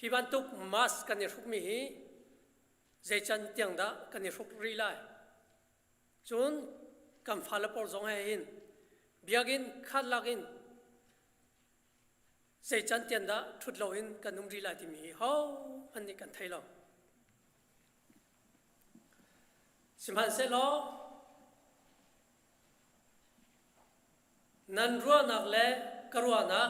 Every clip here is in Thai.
hi ban tuk mas kan ni ruk mi hi zai chan tiang da kan ni ruk ri lai chun kam phala por zong hai hin biagin khat lagin zai chan tiang da thut lo hin kan num ri lai ti mi ho an ni kan thai lo simhan se lo nan ruwa nak le karwa na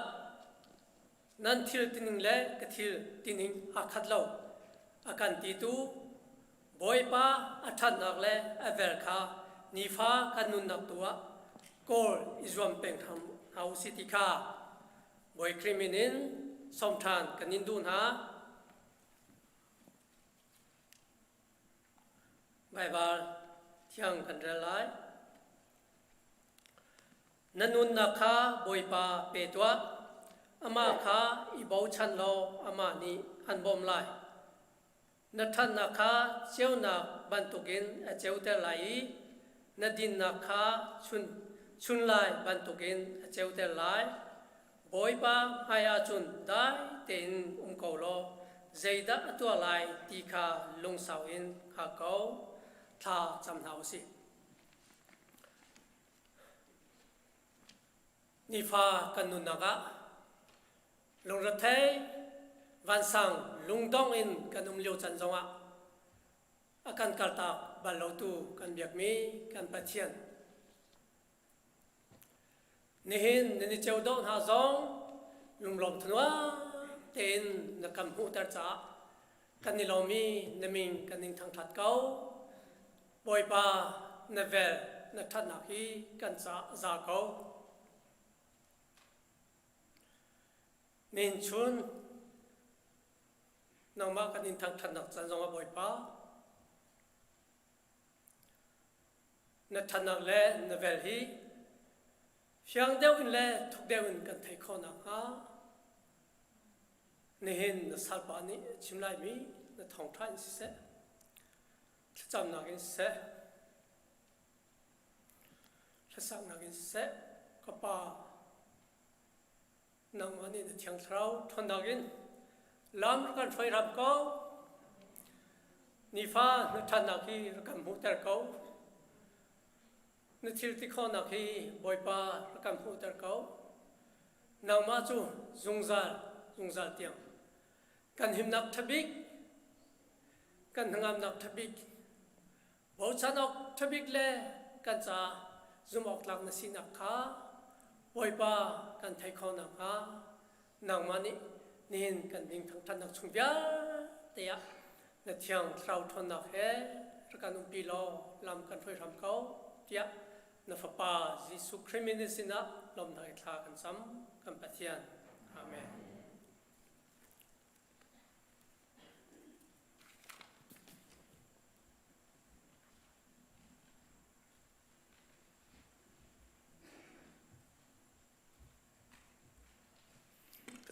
nan thil tining le ka thil tining akhat lo akan ti tu boy pa athat nak le aver kha ni fa kanun nak tua kol izwam peng tham hau city kha boy criminal somthan kanin dun ha bye bye thiang kan relai nanun na kha boy pa pe tua ama kha ibau chan lo ama ni han bom lai nathan na kha cheu na bantukin a cheu te lai nadin na kha chun lai bantukin a cheu te lai boy pa haya chun dai ten ko lo zeida atua lai ti kha lung sau in kha ko tha cham hau si ni pha kanun naga lung ra thai van sang lung dong in kanum liu chan zonga akan karta balo tu kan biak mi kan pathian nihin ni cheu do ha zong lung lom thwa ten na kam hu tar cha kan ni lomi naming kan ning thang that kau boy pa na vel na that na hi kan cha za kau nên chun nang ma kan in thang than nak chan zong a boy pa na than nak le na vel hi fiang deu in le thuk deu in kan thai kho na ha ne hin na sal pa ni chim lai mi na thong than si se cham na in se sang na in se ka pa nang mani na thiang thrau thon dagin lam kan phoi rap ko ni fa na than na ki kan mu ter ko na thil ti kho na ki boy pa kan mu ter ko nang ma chu zungzal tiang kan him nak thabik kan hangam nak thabik bo chanok thabik le kan cha zumok lak na sinak kha boy pa kan thai kho na ha nang mani nin kan ding thang than nak chung bia te ya na thiang trau thon na he kan um pi lo lam kan phoi ram ko tia na fa pa jisu criminalisina lom dai thla kan sam kan pathian amen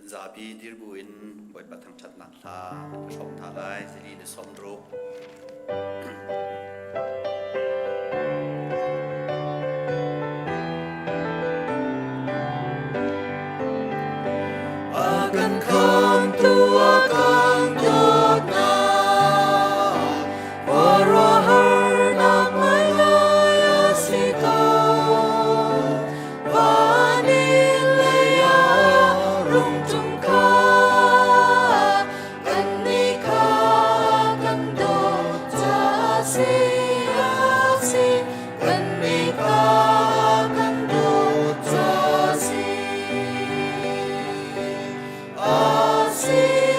Zarhpi dirbuin boy patang chat nak tha shom tha lai zili ne somdro akan kam tu akan dot na warahar nak maya sita see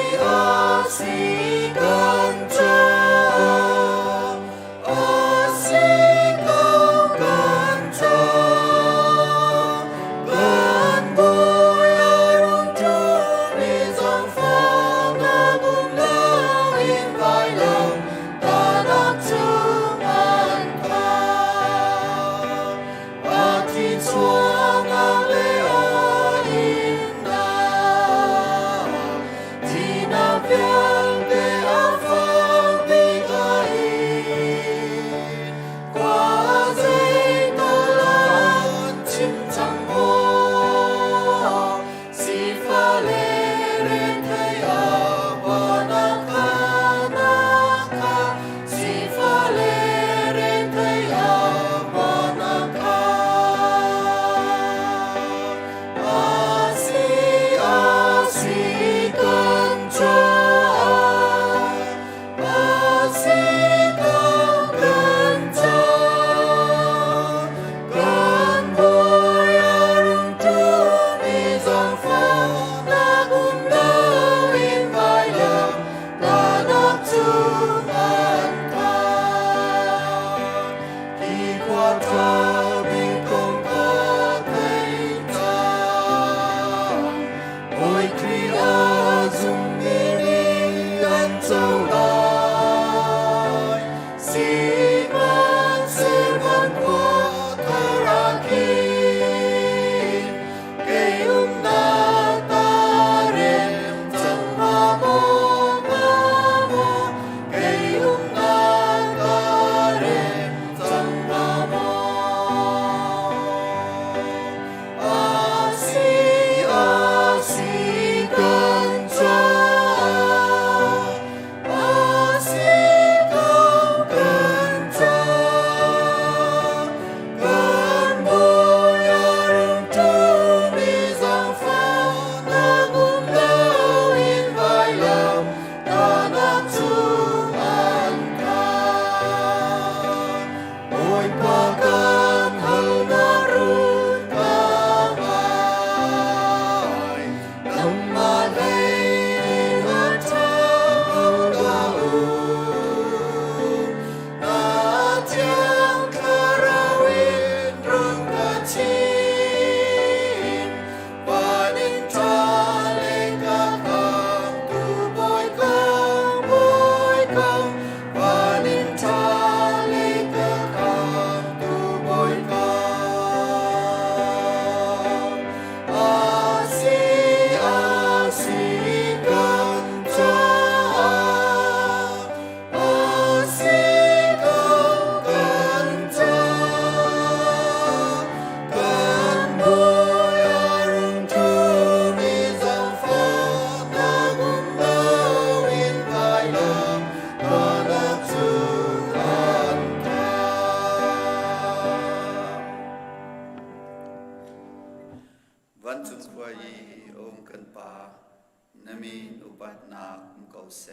มีอุปัตนักเกาเส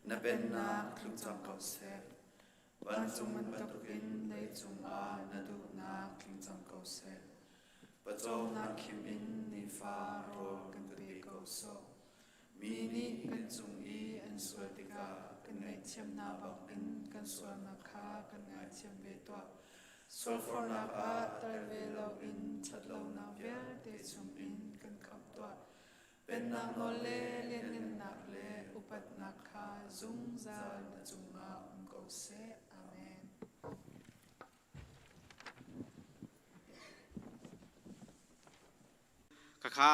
นับเป็นนักลุงจังเกาเสวันจุงมันตุกินในจุงอานาดูนักลุงจังเกาเสปะโจนักขิมอินนิฟาโรกันตุบีเกาโซมีนี่กันจุงอีอันสวติกากันไงเชียมนาบักอินกันสวนนักขากันไงเชียมเบตัวสวฟอนักอาตรเวลาอินชัดลงนาเวลเตจุงอินกันขับตัวเป็นนางโนเลเลียนนักเลอุปัตนักขาจุงซาจุงอาเกาเสอาเมนข้า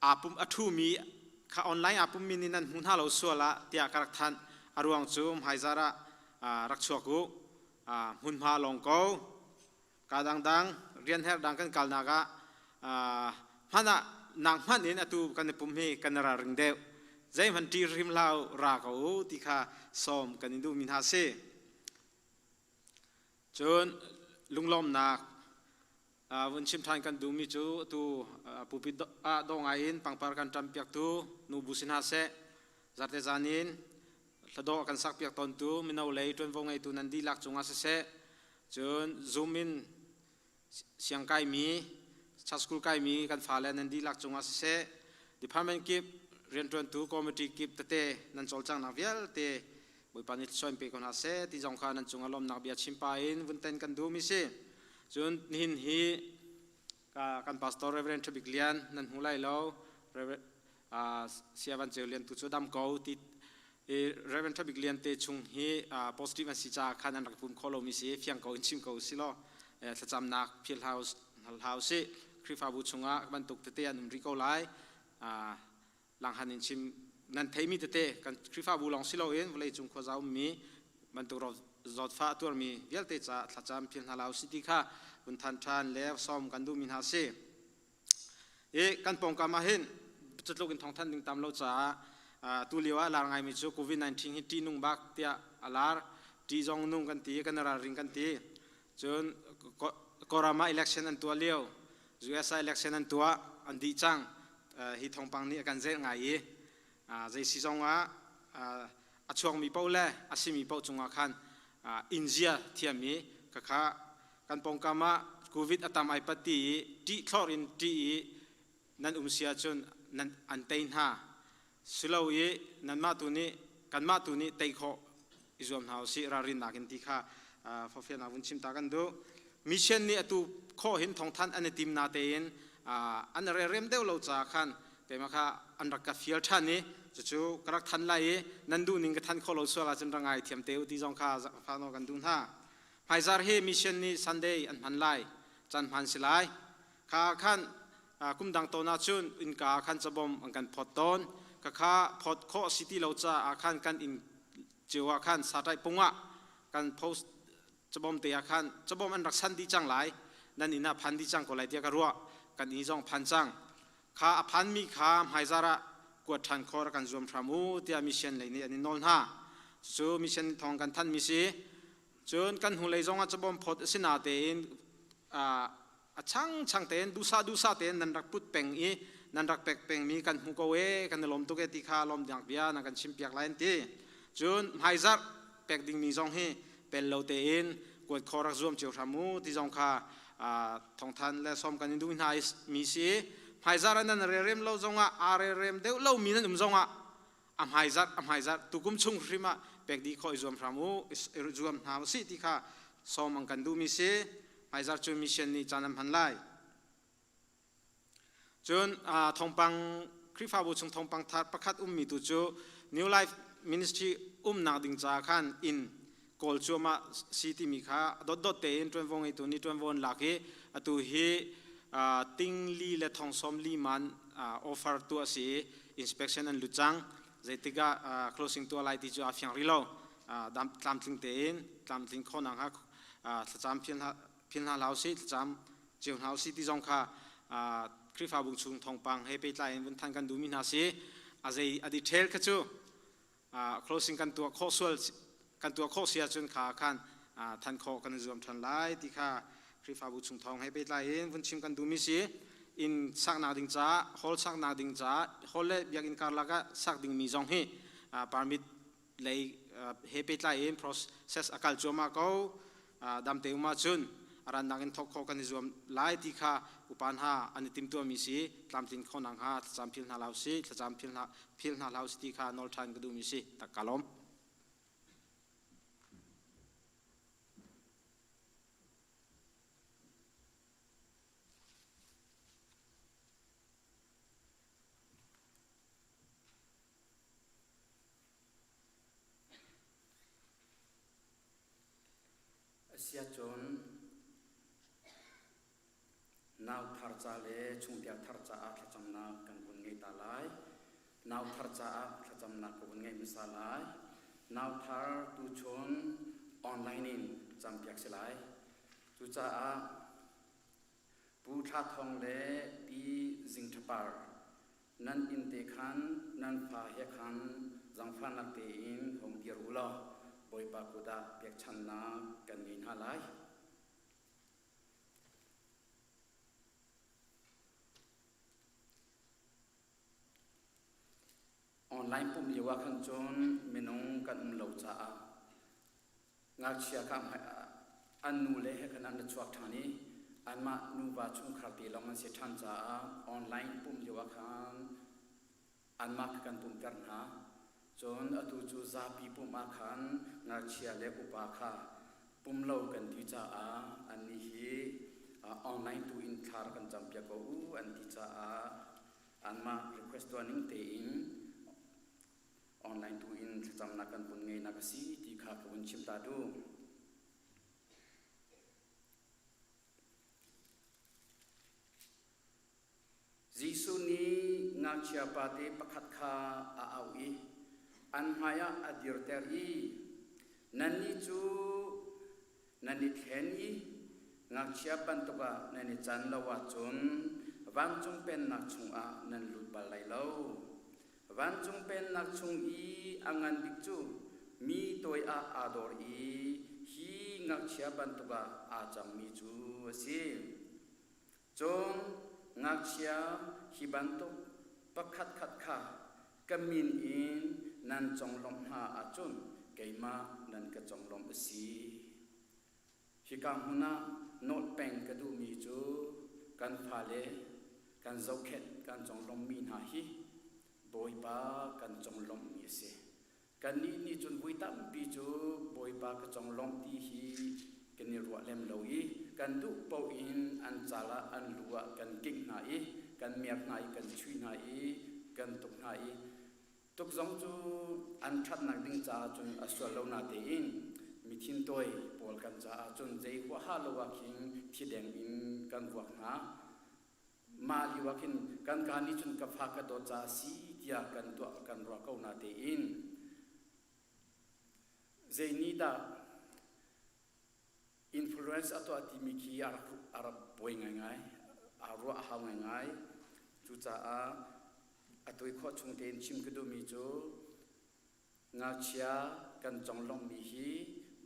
อาปุ่มอัฐุมีข้าออนไลน์อาปุ่มมินินันหุ่นฮาเราสัวละเตียกรักทันอารวงจูมไฮซาระรักชัวกูหุ่นฮาลงเกากาดังเรียนเฮรดังกันกาลนากะฮันะนางมันเองอตุกันปุ่มเฮกันราริงเดวใจมันตีริมลาวราเขาที่ข้าซ้อมกันดูมินฮาเซจนลุงลมนักวันชิมทานกันดูมิจูตูปุปิดดองไอินปังปาร์กันจำเปียกตูนูบุสินฮาเซจัดเตจานินทดอกันสักเปียกตอนตูมินเอาเลยจนวงไอตูนันดีลักจงอาเซจนซูมินเสียงไกมีชัสกุลไกมีกันฟ้าเลนันดีลักจงอาเซดิพาร์ตเมนต์กิบเรียนจนตูคอมมิตี้กิบเตนันโจลจังนักเวลเตบุยปานิชอยเปกอนฮาเซที่จงขานันจงอารมณ์นักเบียชิมปาอินวันเต็นกันดูมิเซจนนินฮีกันพาสตอร์เรเวรนทบิกเลียนนั่นหูไลเราเสียวันเจเลียนตุจูดำเกาติเรเวนทบิกเลียนเตชุงฮีโพสิทีฟอันสิจ้าขันนันรักปุ่มโคโลมิเซฟียงเกาอินชิมเกาสิโลสจำนักพิลเฮาส์เฮาส์คริฟาบุชงะบรรทุกเตะนุมริโกไลหลังหันอินชิมนั่นเทมิเตะกันคริฟาบุลองสิโลเอ็นวันเลยจุงขวาเอามีบรรทุกเราจอดฟ้าตัวมีเยลเตจ่าสจำพิลเฮาส์ติค่ะบนทันทานแล้วซ้อมกันดูมินฮาเซกันปองกามาเห็นจุดลูกอินทองท่านดึงตามเราจ่าตุลีว่าลาไงมิจูโควิด-19ฮิตีนุ่งบักเตียอาลาร์ตีจงนุ่งกันตีกันราริงกันตีจนกอรามา election อันตัวเลี้ยวจูเอสไอ election อันตัวอันดีจังฮิทองปังนี่กันเจ๊ไงใจสิจงว่าช่วงมีเป้าเล่อาศิมีเป้าจงอาคันอินเดียเทียมีก็ค่ะกันปองกามาโควิดอัตามไอปฏิตีคลอรินตีนั่นเสียจนนั่นอันเตนฮาสุลาวีนั่นมาตุนี้กันมาตุนี้เตยโคอิจอมเฮาสิรารินนักอินติค่ะฟอเฟียนาวุนชิมตากันดูมิชชั่นนี้ตุโคเห็นทองท่านอันติมนาเตนอันเริ่มเดวเราจากขันแต่มาค่ะอันรักกับฟิลท่านนี้จู่ๆกระทันไล่นั่นดูนิ่งกระทันโคเราสวาจนร่างกายเทียมเตวที่จงค่ะฟานอกันดูท่าไฮซาร์เฮมิชชั่นนี้ซันเดย์อันพันไล่จันพันสิไลข้าขันกุมดังโตนาชุนอินกาขันจะบอมอันกันพอดต้นข้าพอดโคสิตี้เราจะอาขันกันอินเจียวอาขันสาใจปุงะกันโพสจะบอมเตียขันจะบอมอันรักสันดีจังไลนั่นอินาพันดีจังก็ไลเดียกรัวกันอีจงพันจังข้าพันมีข้าไฮซาระกวดทันคอร์กันรวมพรามูที่มิชชั่นเลยนี่อันนี้นนฮะจู่มิชชั่นทองกันท่านมิซีจนกันหุ่นเลยจงอาจะบอมพอดสินาเตนช่างเตนดูซาเตนนันรักพุทธเป่งอีนันรักเป่งมีกันหุกเวกันลมตุกติคาลมดังเบียนักันชิมเปียกไลน์ตีจนไฮซักเป่งดิ่งมีจงฮีเป็นโลเตนกวดคอรักรวมเจียวทามูที่จงคาทองทันและซ้อมกันดูนายมีซีไฮซักนั้นเริ่มเราจงอาเริ่มเดี๋ยวเรามีนั่นจงไฮซักตุกุมชุงริมาเป่งดีคอยรวมทามูรวมหาสิที่คาซ้อมกันดูมีซีไฮซักจูมิชชั่นนี้จานัมพันไลจนทองปังคริฟาบุชงทองปังทัดประคัดมีตุจู New Life Ministryนักดิ่งจากขันอินกอลจูมาสิติมิค่ะดเตนจวนวงไอตัวนี้จวนวงหลักเหตุเฮติงลีและทองสมลีมันออฟเฟอร์ตัวสิอินสเปคชั่นอันลุจังใจติกาclosing ตัวไลที่จูอาฟิยังริโลตามทิ้งเตนตามทิ้งคนนะครับจำเพียงหาเราสิจำเจียวเราสิที่จงค่ะคริฟาบุญชุงทองปังให้ไปไล่บนทางกันดูมินาซีอาศัยอดีตเทลก็จูclosing กันตัวโคสวลกันตัวโคเสียจนขาขันทันโคกันรวมทันไล่ที่ค่ะคริฟาบุญชุงทองให้ไปไล่บนชิมกันดูมิซี in sak na ding cha hol sak na ding cha hol le biak in kar laga sak ding mi jong hi permit lei he pe tla in process akal choma ko dam te ma chun aran nangin thok kho kan zoom lai ti kha upan ha ani tim tu mi si tlam tin khonang ha cham phil na lau si cham phil na lau si ti kha nol than ka du mi si tak kalom Asia chon naw thar cha le chung dia thar cha a thacham na kan bun ngai ta lai naw thar cha a thacham na ko bun ngai misa lai naw thar tu chon online in cham piak se lai tu cha a pu tha thong le pi jing thapar nan in te khan nan pha he khan jang pha nak te in hom tiar ula boi pa kuda piak chan na kan min ha lai online pum lewa khan chon menong kan lo cha a nga chia kam anu le he kan an chuak thani an ma nu ba chung khar pi long man se than cha online pum lewa khan an ma kan pum kar na chon atu chu Zarhpi puma khan nga chia le upa kha pum lo kan ti cha a an ni hi online tu in thar kan jam pya ko u an ti cha a an ma request to ning te in online tu in cham na kan pun ngai na ka si ti kha ka bun chim ta du jisu ni nga chia pa te pakhat kha a au i an haya adir teri nani chu nani then i nga chia pan to ka nani chan lawa chun wang chung pen na chung a nan lut bal lai lo wang chung pen na chung i angan dik chu mi toy a ador i hi nga chia pan to ka a chang mi chu si chong nga chia hi ban to pakhat khat kha kamin in nan chong lom ha achun keima nan ka chong lom si hi kam huna not peng ka du mi chu kan phale kan zokhet kan chong lom mi na hi boi pa kan chong lom mi se kan ni chun vui tam pi chu boi pa ka chong lom ti hi kan ni ro lem lo i kan du po in an chala an luwa kan king na i kan miap na i kan chui na i kan tuk na i tuk zong chu an that nak ding cha chun aswa lo na te in mi thin toy pol kan cha chun jei wa ha lo wa king thi deng in kan wak na ma li wa kin kan ka ni chun ka pha ka do cha si tia kan to kan ro ko na te in jei ni da influence ato ati mi ki arab boy ngai aro ha ngai chu cha a atoi kho chung ten chim ka do mi chu nga chia kan chong long mi hi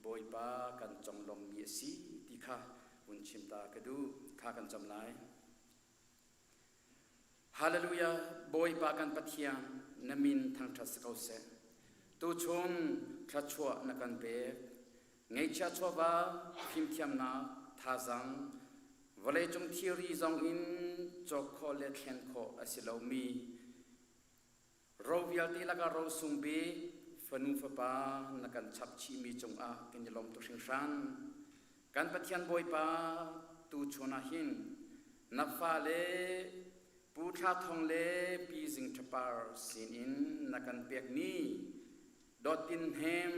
boi pa kan chong long mi si ti kha un chim ta ka du kha kan cham lai hallelujah boi pa kan pathiam namin thang thas ko se tu chon thra chwa na kan pe ngai cha chwa ba phim thiam na tha zang vale chung theory zong in chok kho le khen kho asilo mi ro vial ti la ka ro sung be fanu fa pa na kan chap chi mi chung a ken lom to sing san kan pathian boi pa tu chona hin na fa le pu tha thong le pi jing thapar sin in na kan pek ni dotin hem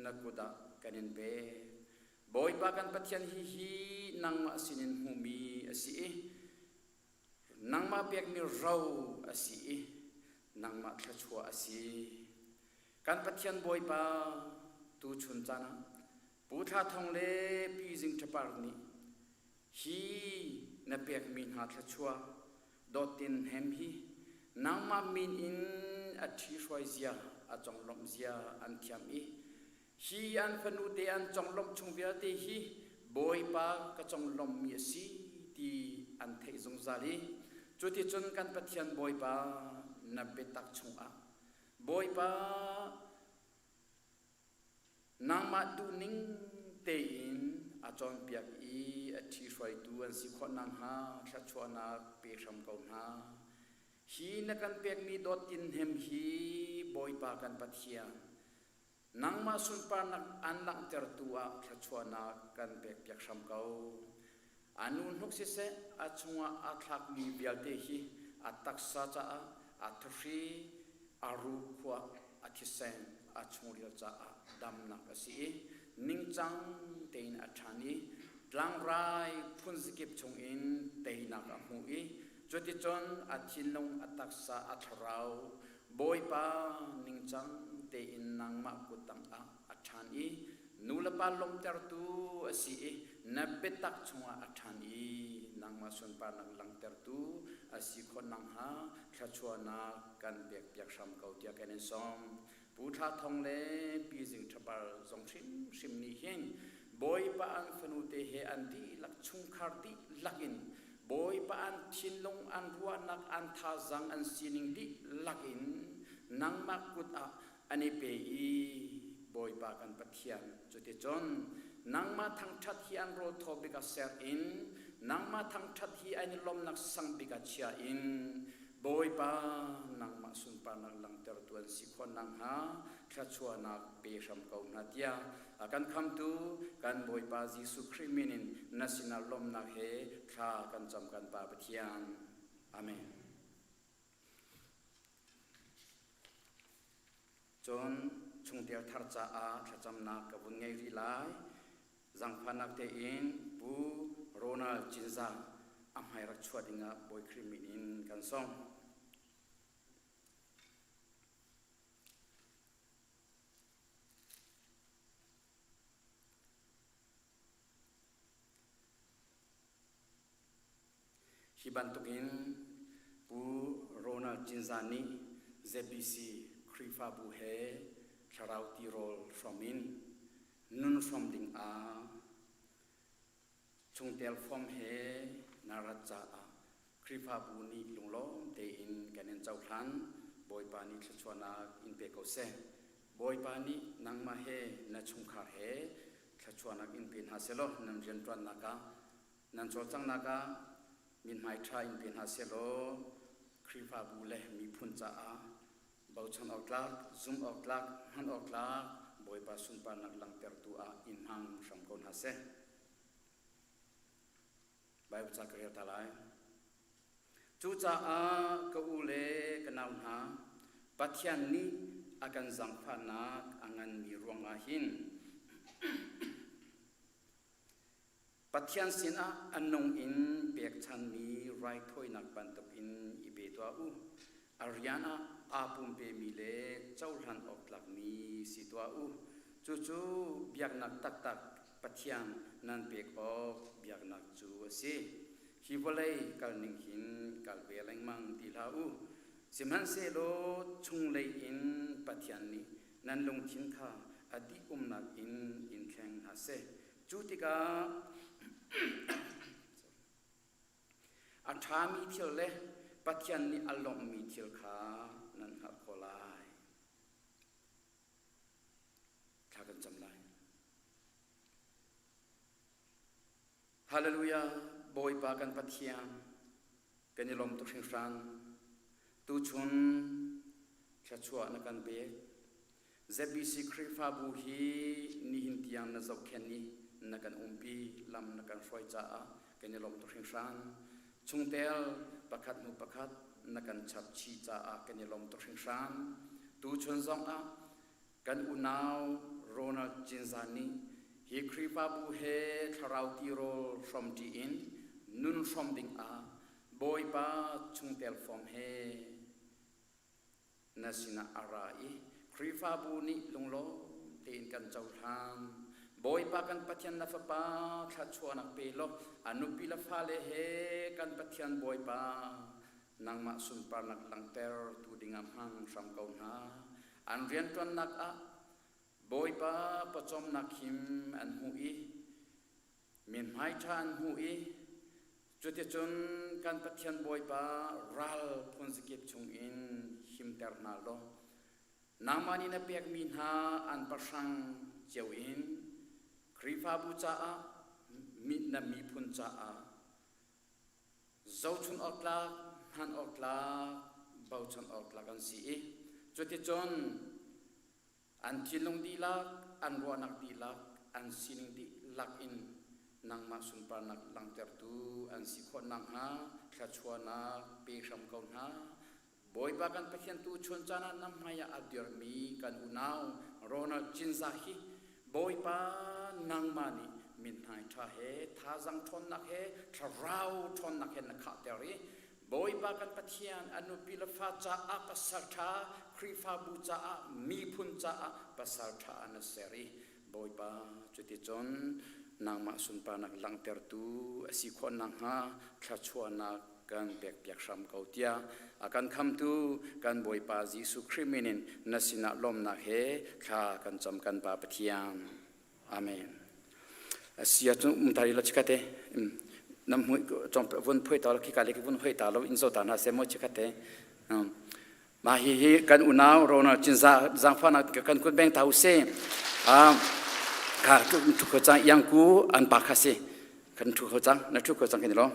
na kuda kanin be boi pa kan pathian hi nang ma sinin humi asi nang ma pek ni rau asi nang ma thachwa asi kan pathian boi pa tu chun chana pu tha thong le pi jing thapar ni hi na pek min ha thachwa dotin hem hi nang ma min in athi roi zia a chong lom zia an thiam hi an phanu te an chong lom chung via te hi boi pa ka chong lom mi si ti an thei zong zali จุดที่จนกันปะเทียนบอยปานับเปตักชงอาบอยปานางมาดูนิ่งเตอินอาจารย์เปียกอีอาทิสวยดูอันสิขอนางฮาชัดชวนาเปียกชมกอนฮาฮีนักันเปียกมีดอตินเฮมฮีบอยปากันปะเทียนนางมาสุนปานักอันลังเตอร์ตัวชัดชวนากันเปียกเปียกชมกออานุนฮุกเสอาชงอาทักมีเบียลเตฮีอาตักษาจ้าอาทรีอารูขวาอาทิเซนอาชงเรียจ้าดำนักสีนิ่งจังเตนอาชานีลังไรพุ่นสกิบชงอินเตนักหูอีจุดที่จนอาทินลงอาตักษาอาทราวบอยปานิ่งจังเตอินนางมากุตังอาชานีนูลปาลมเตอร์ตูสีนับเปตักชงอาชานีนางมาสุนปานังลังเตอร์ตูสีคนนางฮาชัชวนากันเบียกเบียกชมเกาเตียกันซอมปูทาทองเล่ปีจิงทบาลจงชิมนี่เฮงบอยปานฟนุเตเฮอันดีลักชุงคาร์ดีลักินบอยปานทินลงอันรัวนักอันทาจังอันซีนิงดีลักินนางมากุตอันนี้เปอีบอยปากันปะเทียนจุดที่จนนางมาทั้งชัดที่อันโรทอบิกาเซอร์อินนางมาทั้งชัดที่อันลมนักสังบิกาเชียอินบอยปานางมาสุนปานังลังเตอร์ตัวสิคนนางฮาชัดชัวนักเปย์ชมเกานาเดียอากันคำตูกันบอยปาจิสุคริมินินนัสินาลมนักเฮข้ากันจำกันปาปะเทียนอาเมนจนชงเดียวทารจ้าขจำนักกับบุญไงรีไลจังพนักเตอินปูโรนัลจินซาอัมไฮรักชวดิงะบอยคริมินินกันส่งฮิบันตุกินปูโรนัลจินซานีเซบีซีคริฟาบูเฮชาราวตีโรลฟรอมินนุนฟรอมดิงอาชงเตลฟอมเฮนารัจจาคริฟาบูนีลุงล้อมเตอินกันเนเจ้าทันบอยปานีชชวนาอินเปโกเซบอยปานีนังมาเฮนาชงคาเฮชชวนาอินเปนฮาเซโลนันเจนตรันนากานันโจจังนากามินไมทราอินเปนฮาเซโลคริฟาบูเลมีพุนจ้าบาวชันออกลักซุ่มออกลักฮันออกลักบอยปาสุนปานักลังเตอร์ตัวอินฮังสังกอนฮาเซบายบุษกเรียตาลายจูจ้ากอูเลกันเอาหาปัทยันนี้อาการสังพานักอังันมีรวงอาหินปัทยันสินะอันนงอินเปียกชันมีไรถ้อยนักบันตุอินอิเบตัวอารยานาอาปุมเปมีเลเจ้าหันออกหลักมีสิตัวจู่ๆเบียกนักตักปัทยันนันเปียกออกเบียกนักจูสิฮิวเลยกัลนิงหินกัลเวลังมังตีลาสิมันเซโลชุงเลยอินปัทยันนี้นันลงทินข้าอดีนักอินแข่งหาเซจูติกาอัฐามีเที่ยวเลปัทยันนี้อารมณ์มีเที่ยวขานันหักโคลายข้ากันจำได้ฮาเลลูยาบอยปากันปัทยันกันยลมตุกสิงสันตูชุนชัชวนักันเบกเซบิสิคริฟาบูฮีนิหินติยังนาจอกแคนนี้นักันปีลำนักันฟอยจ้ากันยลมตุกสิงสันชงเตลประคัดมุประคัดนักันชับชีจ้ากันยลมตุกสิงสันตูชุนซองกันอุนาวโรนัลจินซานีฮีคริฟาบูเฮทาราวตีโรฟรอมดีอินนุนฟรอมดิงบอยปาชงเตลฟอมเฮนาสินาอารายคริฟาบูนิลงโลเตีนกันเจ้าทางบอยปากันปัทยันนาฟปาขัดชวนักเปโลอนุปิลฟาเลเฮกันปัทยันบอยปานางมาสุนปานักลังเตอร์ตูดิงามหังสัมกอนฮาอันเรียนตันนักบอยปาปจอมนักหิมอันหูอีมินไฮชานหูอี จุดที่จนการปฏิญาณบอยปารัลพนสกิปชงอินหิมเตอร์นาโลนามานีนับเปียกมินหาอันประชังเจ้าอินครีฟาบูจ้ามินนามีพุนจ้าเจ้าชุนออกลากหันออกลากเบาชุนออกลากันสีจุดที่จนอันที่ลงดีลักอันวัวนักดีลักอันสิงดีลักอินนางมาสุนปานักลังเตอร์ตูอันสิขวนังฮาขะชวนักเปรมกอนฮาบอยบากันเพียงตูชนจานาน้ำมายาอัดเดอร์มีกันอุณาวโรนัลจินซาฮีบอยปานางมานีมินไฮทาเฮทาจังทนนักเฮทาราวทนนักเฮนักขัดเดอรีบอยบากันปะเทียนอนุบิลฟาจ้าอัปสัรธาครีฟาบูจ้ามีพุนจ้าปัสสัรธาอันเสรีบอยบาจุดที่จนนางมาสุนปานักลังเตอร์ตูสิขวนังฮาขะชวนักกันเปียกเปียกช้ำเกาเตียอาการคำตูกันบอยปาจิสุคริมินินนัสินาลมนักเฮข้ากันจำกันปาปะเทียนอาเมนเสียจุมุตาริลชิกาเตน้ำหุ่ยจอมวุ่นพุ่ยตาลคิกาเล็กวุ่นพุ่ยตาลอินโซตานาเซโมชิกาเตมาฮีกันอุณาวโรนัลจินซาจังฟานักกันคุณแบงท้าวเซข้าทุกคนจังยังกูอันปากคาเซกันทุกคนจังนักทุกคนจังกันหรอ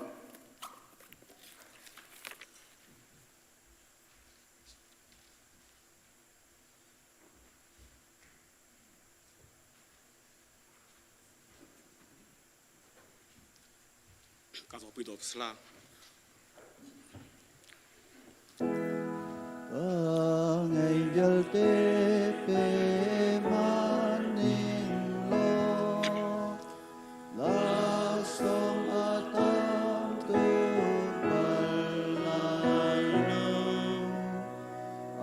การสอบปิดอบสลาngày giờ tê bê man ninh lo la som atam tu balai no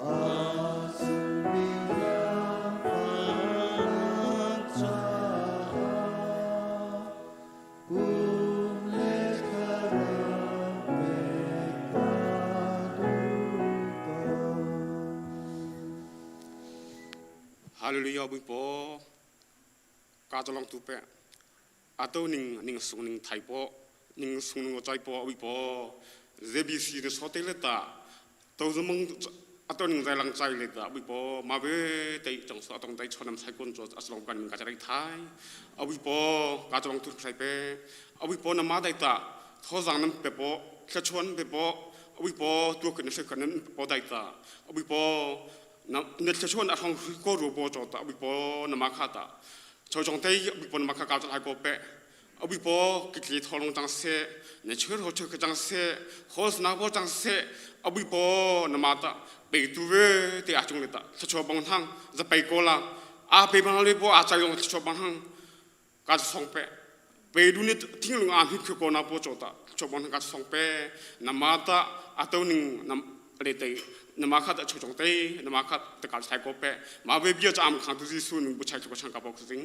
asum bila palacha Hallelujah bui po ka tolong tu pe atau ning sung ning thai po ning sung ning chai po bui po zbc de hotel ta to zumong atau ning zai lang chai le ta bui po ma be tai chong so atong tai chonam sai kon cho aslong kan min ka chai thai bui po ka tolong tu sai pe bui po na ma dai ta tho jang nam pe po kha chon pe po bui po tu kan se kan po dai ta bui po nên cho chuan athong ko ru bo cho ta bi po na ma kha ta cho jong te bi po na ma kha ka ta ko pe bi po ki ki tholong tang se ne chher ho chhe ka tang se hos na bo tang se bi po na ma ta be tu ve te a chung le ta cho bang thang za pe ko la a pe bang le bo a cha yong cho bang hang ka song pe be du ni ting lung a hi ko na bo cho ta cho bang ka song pe na ma ta a to ning na le te nama khat a chong te nama khat ta ka sai ko pe ma be bia cham khang tu ji su nu bu chai ko chang ka bok sing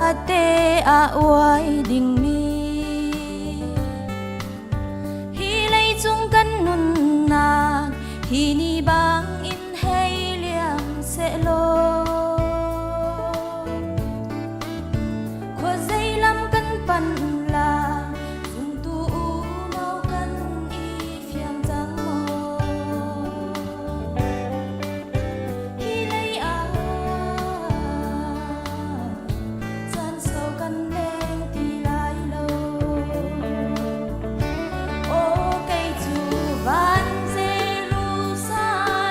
a te a uai ding mi hi lei chung kan nun na hi ni bang in hei liang se lo kho dây lam kan pan la dung tu nau kan i phiam tang mo hi lei a san sâu kan leng ti lai lo o kai chu van Jerusalem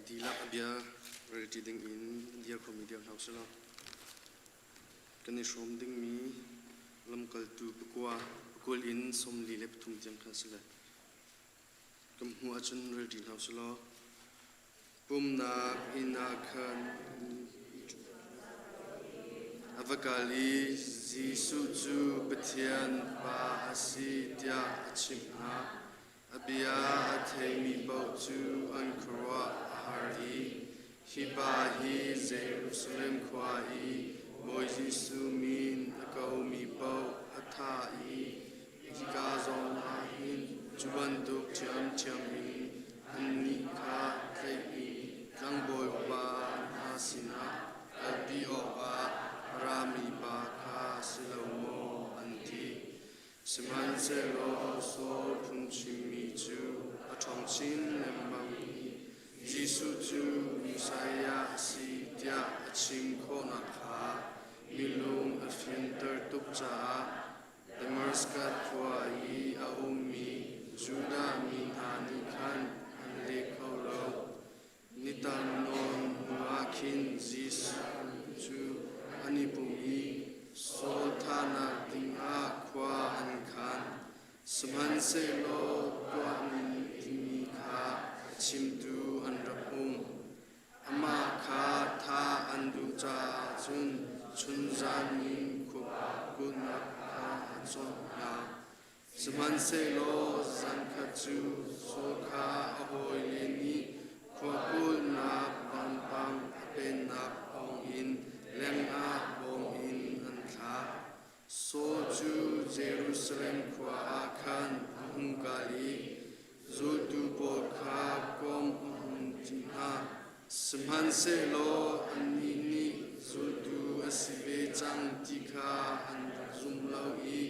dilak abia reading in Darkham medium house lo kan ni shom ding mi lam kal tu pakwa pakul in som li lep thum jam khasla kam hu achun reading house lo Pumhnak ina khan avakali jisu chu pathian pa asi tia chimha abia athemi pau chu ankra hari hiba hi Jerusalem khwai boy jisu min akaumi pau athai hika zon hin chuban duk cham cham in anni kha kai lang boy ba asina abi oba rami ba kha silomo anti siman zero so phung chimi chu athong chin lemang jisu chu Messiah si tia achim khona kha milung afinter tuk cha Damascus khwai aumi juda min ani khan anle kholo nitan non muakhin jisu chu anipumi so thana tinga khwa an khan saman se lo kwa min timi kha chimtu an rapum ama kha tha andu cha chun chunzan min khu kuna kha chon na saman se lo zan kha chu so kha ahoi le ni khokul na pang pang pen na ong in leng a bom in an tha so chu Jerusalem khwa khan hungkali zutu bo kha kom huntina samhan se lo ani ni zutu asibe chang tikha an zum lau i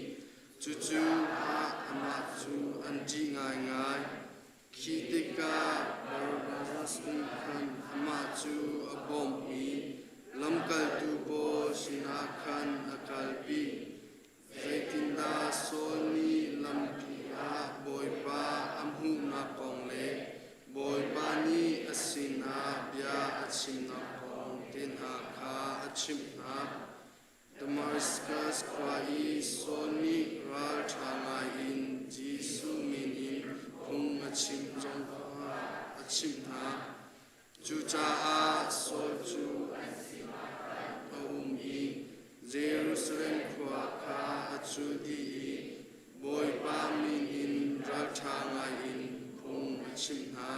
chu chu ha ama chu an ji ngai ngai Kitika barbaras khan ama chu abom mi lamkal tu bo sinakhan akalpi zaitinda soni lampia boipa amhu na pongle boipa ni asina bia achimna pong tenha kha achimna Damascus khwai soni ral thanga in jisu min in khung achim jong kha achim na chu cha a so chu aumi Jerusalem khwa kha achudi boy pa min in ral thanga in khung achim na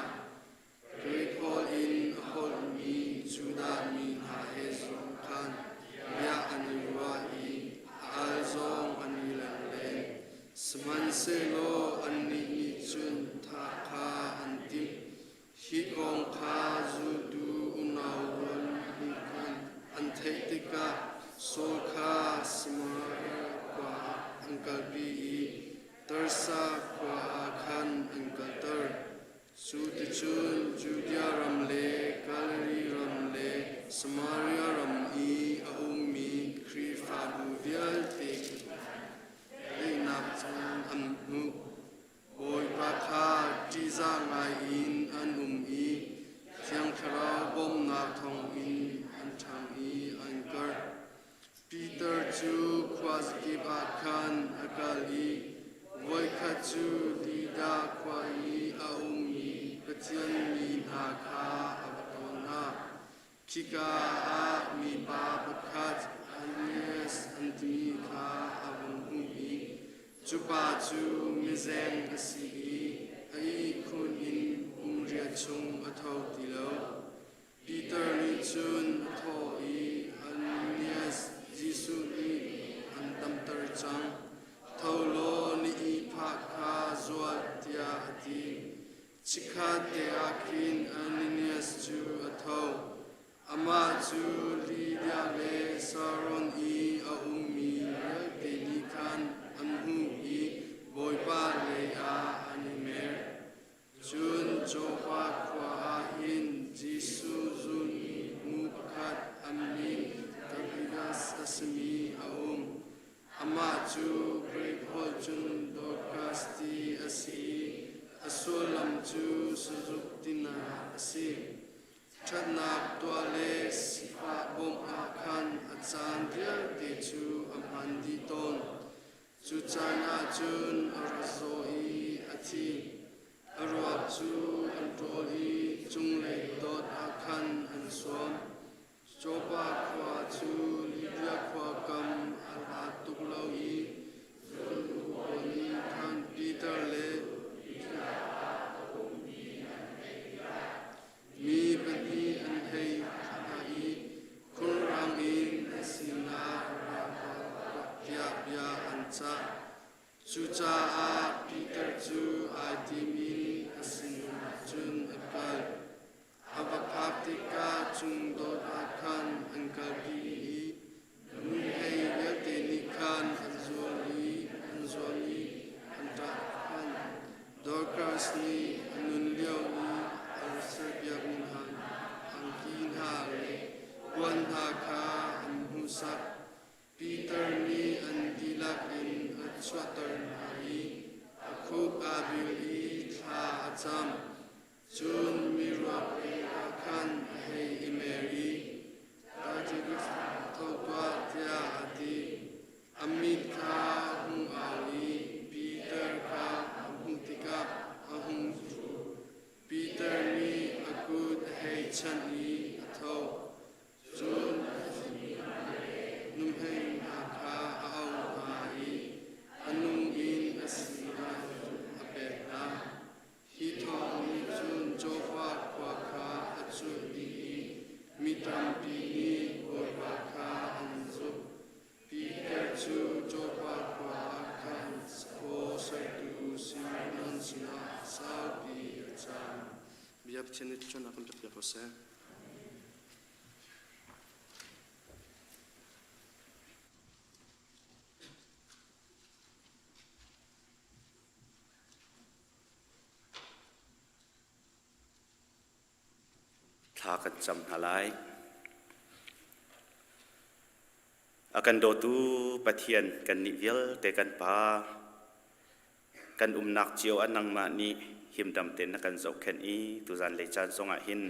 Great hall in hall mi juda min ha hezron khan ya anurai alzong anilan Saman se lo ani ni chun tha kha antim hi kong kha zu du unaw ron hi khan anthaitika so kha smar kwa ankal bi tarsa kwa khan ankal tar su ti chun Judea ramle Galilee ramle Samaria ram I aumi krifa bu vial tik nap chan amhu boy pakha tiza ngai in anum I thiang khara bom na thong in an thang I ankar Peter chu khwas ki bakhan akali boy kha chu lida khwai aumi pathian mi na kha abatona kika a mi ba pakhat Yes, anti kha abung I chupa chu mizeng asi ai khun in umria chung athau tilo Peter ni chun tho I Ananias Jisu ni antam tar chang thaulo ni I pha kha zwal tia ati chikha te akin Ananias chu athau ama chu lidia le saron I aumi te ni khan amhu I boy pa le a animer chun jo pa kwa in ตัวเลสิฟ้าบงอาคันอาจารย์เรียลเตจูอมันดีตนจูจานอาจุนอราโซอีอาทิอรวบจูอันโรอีจุงเลดอดอาคันอันสวมโจบาควาจูลิเดียควากรรมอาลาตุกลาอีจุนวันนี้ท่านปีเตอร์เลมีปัญหาอันให้ขณะนี้คุณรามอินสินาราบยาบยาอันซาจูจาอาปีเตอร์จูไอทีมีสินจุนอักลอาบภาพติกาจุงโดดอาคันอังกาบีนุนให้ยเตนิคันอันจวลีอันตะคันดอร์กัสนีอันนุนเลียวนีอันเซเบียมินฮันอังกินฮาเลวันฮาคาอันมุสักปีเตอร์นีอันดิลักอินอันสวัตเตอร์นาฮีอาคูบอาบิลีทาอาจัมจุนมิรักเออาคันให้อิเมรีตาจิกุสทอตัวเทียอาดีอามิดคาหุงอาลีปีเตอร์คาหุงติกาหุงจูปีเตอร์นีอากูดให้ชันอีอาทอจุนนุ่มให้อาคาเอาอาอีอนุอินอสิอาจุอาเบนาฮิทอมิจุนโจวาควาคาอัจุดีมิตัมปีนีโอวาคาอันซุปีเตจูโจวาควาคันโอเซตูซินันสินาซาบีอาจารย์เบียบเชนิดชนอาคันจับยาโคเซทากันจำหลายอากันโดตูปะเทียนกันนิเวลเตกันปากันนักเจียวอันนังมานีหิมดำเต็นกันโจเคนอีตุจันเลจันทรงอาหิน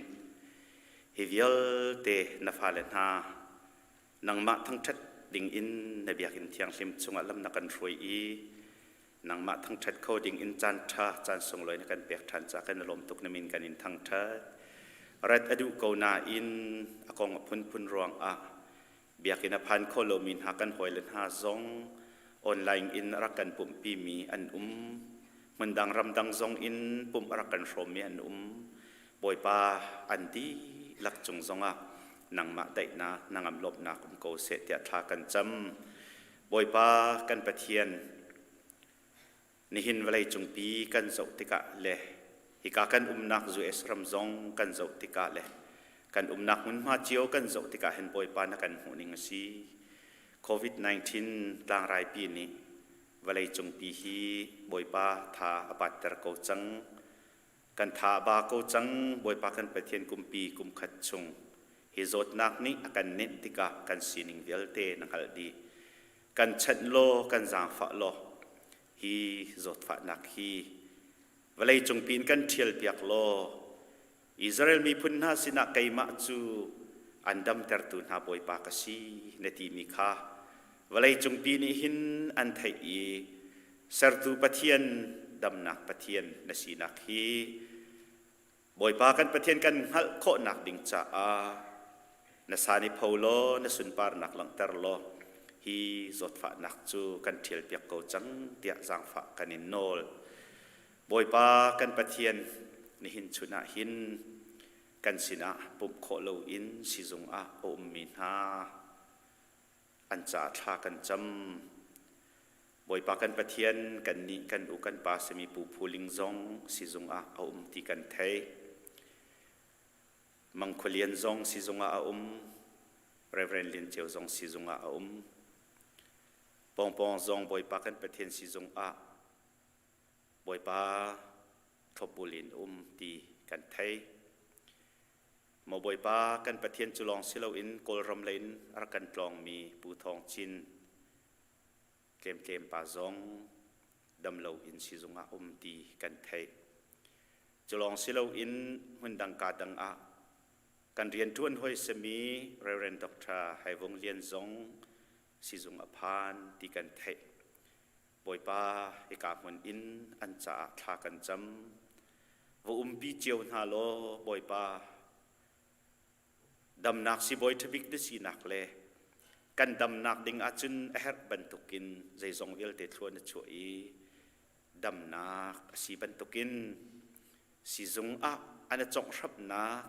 ฮิเวลเตนฟาเลนฮานังมาทั้งชัดดิ่งอินในเบียกินเทียงลิมทรงอาลำนักันรวยอีนังมาทั้งชัดเขาดิ่งอินจันทาจันทรงลอยในกันเปียกทันจากกันลมตุกนมินกันอินทั้งทัดรัดอดุกนาอินอากงพุนรวงอาเบียกินพันโคโลมินหากันหอยเลนหาซงออนไลน์อินรักกันปุ่มปีมีอันมันดังรำดังซงอินปุ่มรักกันโรมีอันบอยปาอันดีลักจงซงอานังมาได้นะนังอำลบนาคุมโกเสตยทากันจำบอยปากันปะเทียนนิหินวลัยจงปีกันโจติกะเลฮิกากันนักจูเอสรัมซงกันโจติกาเลกันนักมุนมาเจียวกันโจติกาเห็นบอยปานักกันหูนิงสีโควิด -19 ต่างรายปีนี้วลัยจงปีฮีบอยปาทาอปัตตะโกจังกันทาบาโกจังบอยปากันปะเทียนกุมปีกุมขัดชงฮิโจดนักนี้กันเนติกากันสีนิงเวลเตนังฮัลดีกันชัดโลกันจางฝาโลฮีโจดฝานักฮีวลัยจงปีนกันเทียลเปียกโลอิสราเอลมีพุนนาสินักไกมาจูอันดัมเตอร์ตุนหาบอยปากสีเนติมิคาวลัยจงปีนิหินอันไทยเสร์ตูปะเทียนดำนักปะเทียนนสีนักฮีบอยปากันปะเทียนกันฮัลโคนักดิ่งจ้านสานิพาวโลนสุนปาร์นักหลังเตอร์โลฮีจดฝานักจูกันเทียลเปียกโกจังเตียจางฝากันอินโนลบอยปากันปะเทียนนิหินชุนาหินกันสินะปุ่มโคโลอินสิจงอาโอมินฮาอันจ่าทากันจำบอยปากันปะเทียนกันนี้กันอุกันปาสมีปูพูลิงซงสิจงอาโอมตีกันเทมังคุเลียนซงสิจงอาโอมเรเวรนเลียนเจียวซงสิจงอาโอมปองปองซงบอยปากันปะเทียนสิจงอาบอยปาทบบุลินตีกันไทยมาบอยปากันปะเทียนจุลองสิลาอินโกลรำเลนรักกันกลองมีปูทองชินเกมปาซองดำเลาอินสิจงอาตีกันไทยจุลองสิลาอินหุ่นดังกาดังอา กันเรียนทวนห้อยสมีเรนดอกทราให้วงเรียนซงสิจงอภานที่กันเทบอยป้าให้กาบมันอินอันจ่าทากันจำว่าปีเจียวนาโลบอยป้าดำนักสิบอยทบิกได้สีนักเลยกันดำนักดิ่งอาจุนเอร์บันตุกินใจทรงเอลเตทวนช่วยดำนักสีบันตุกินสีจงอันจงรับนัก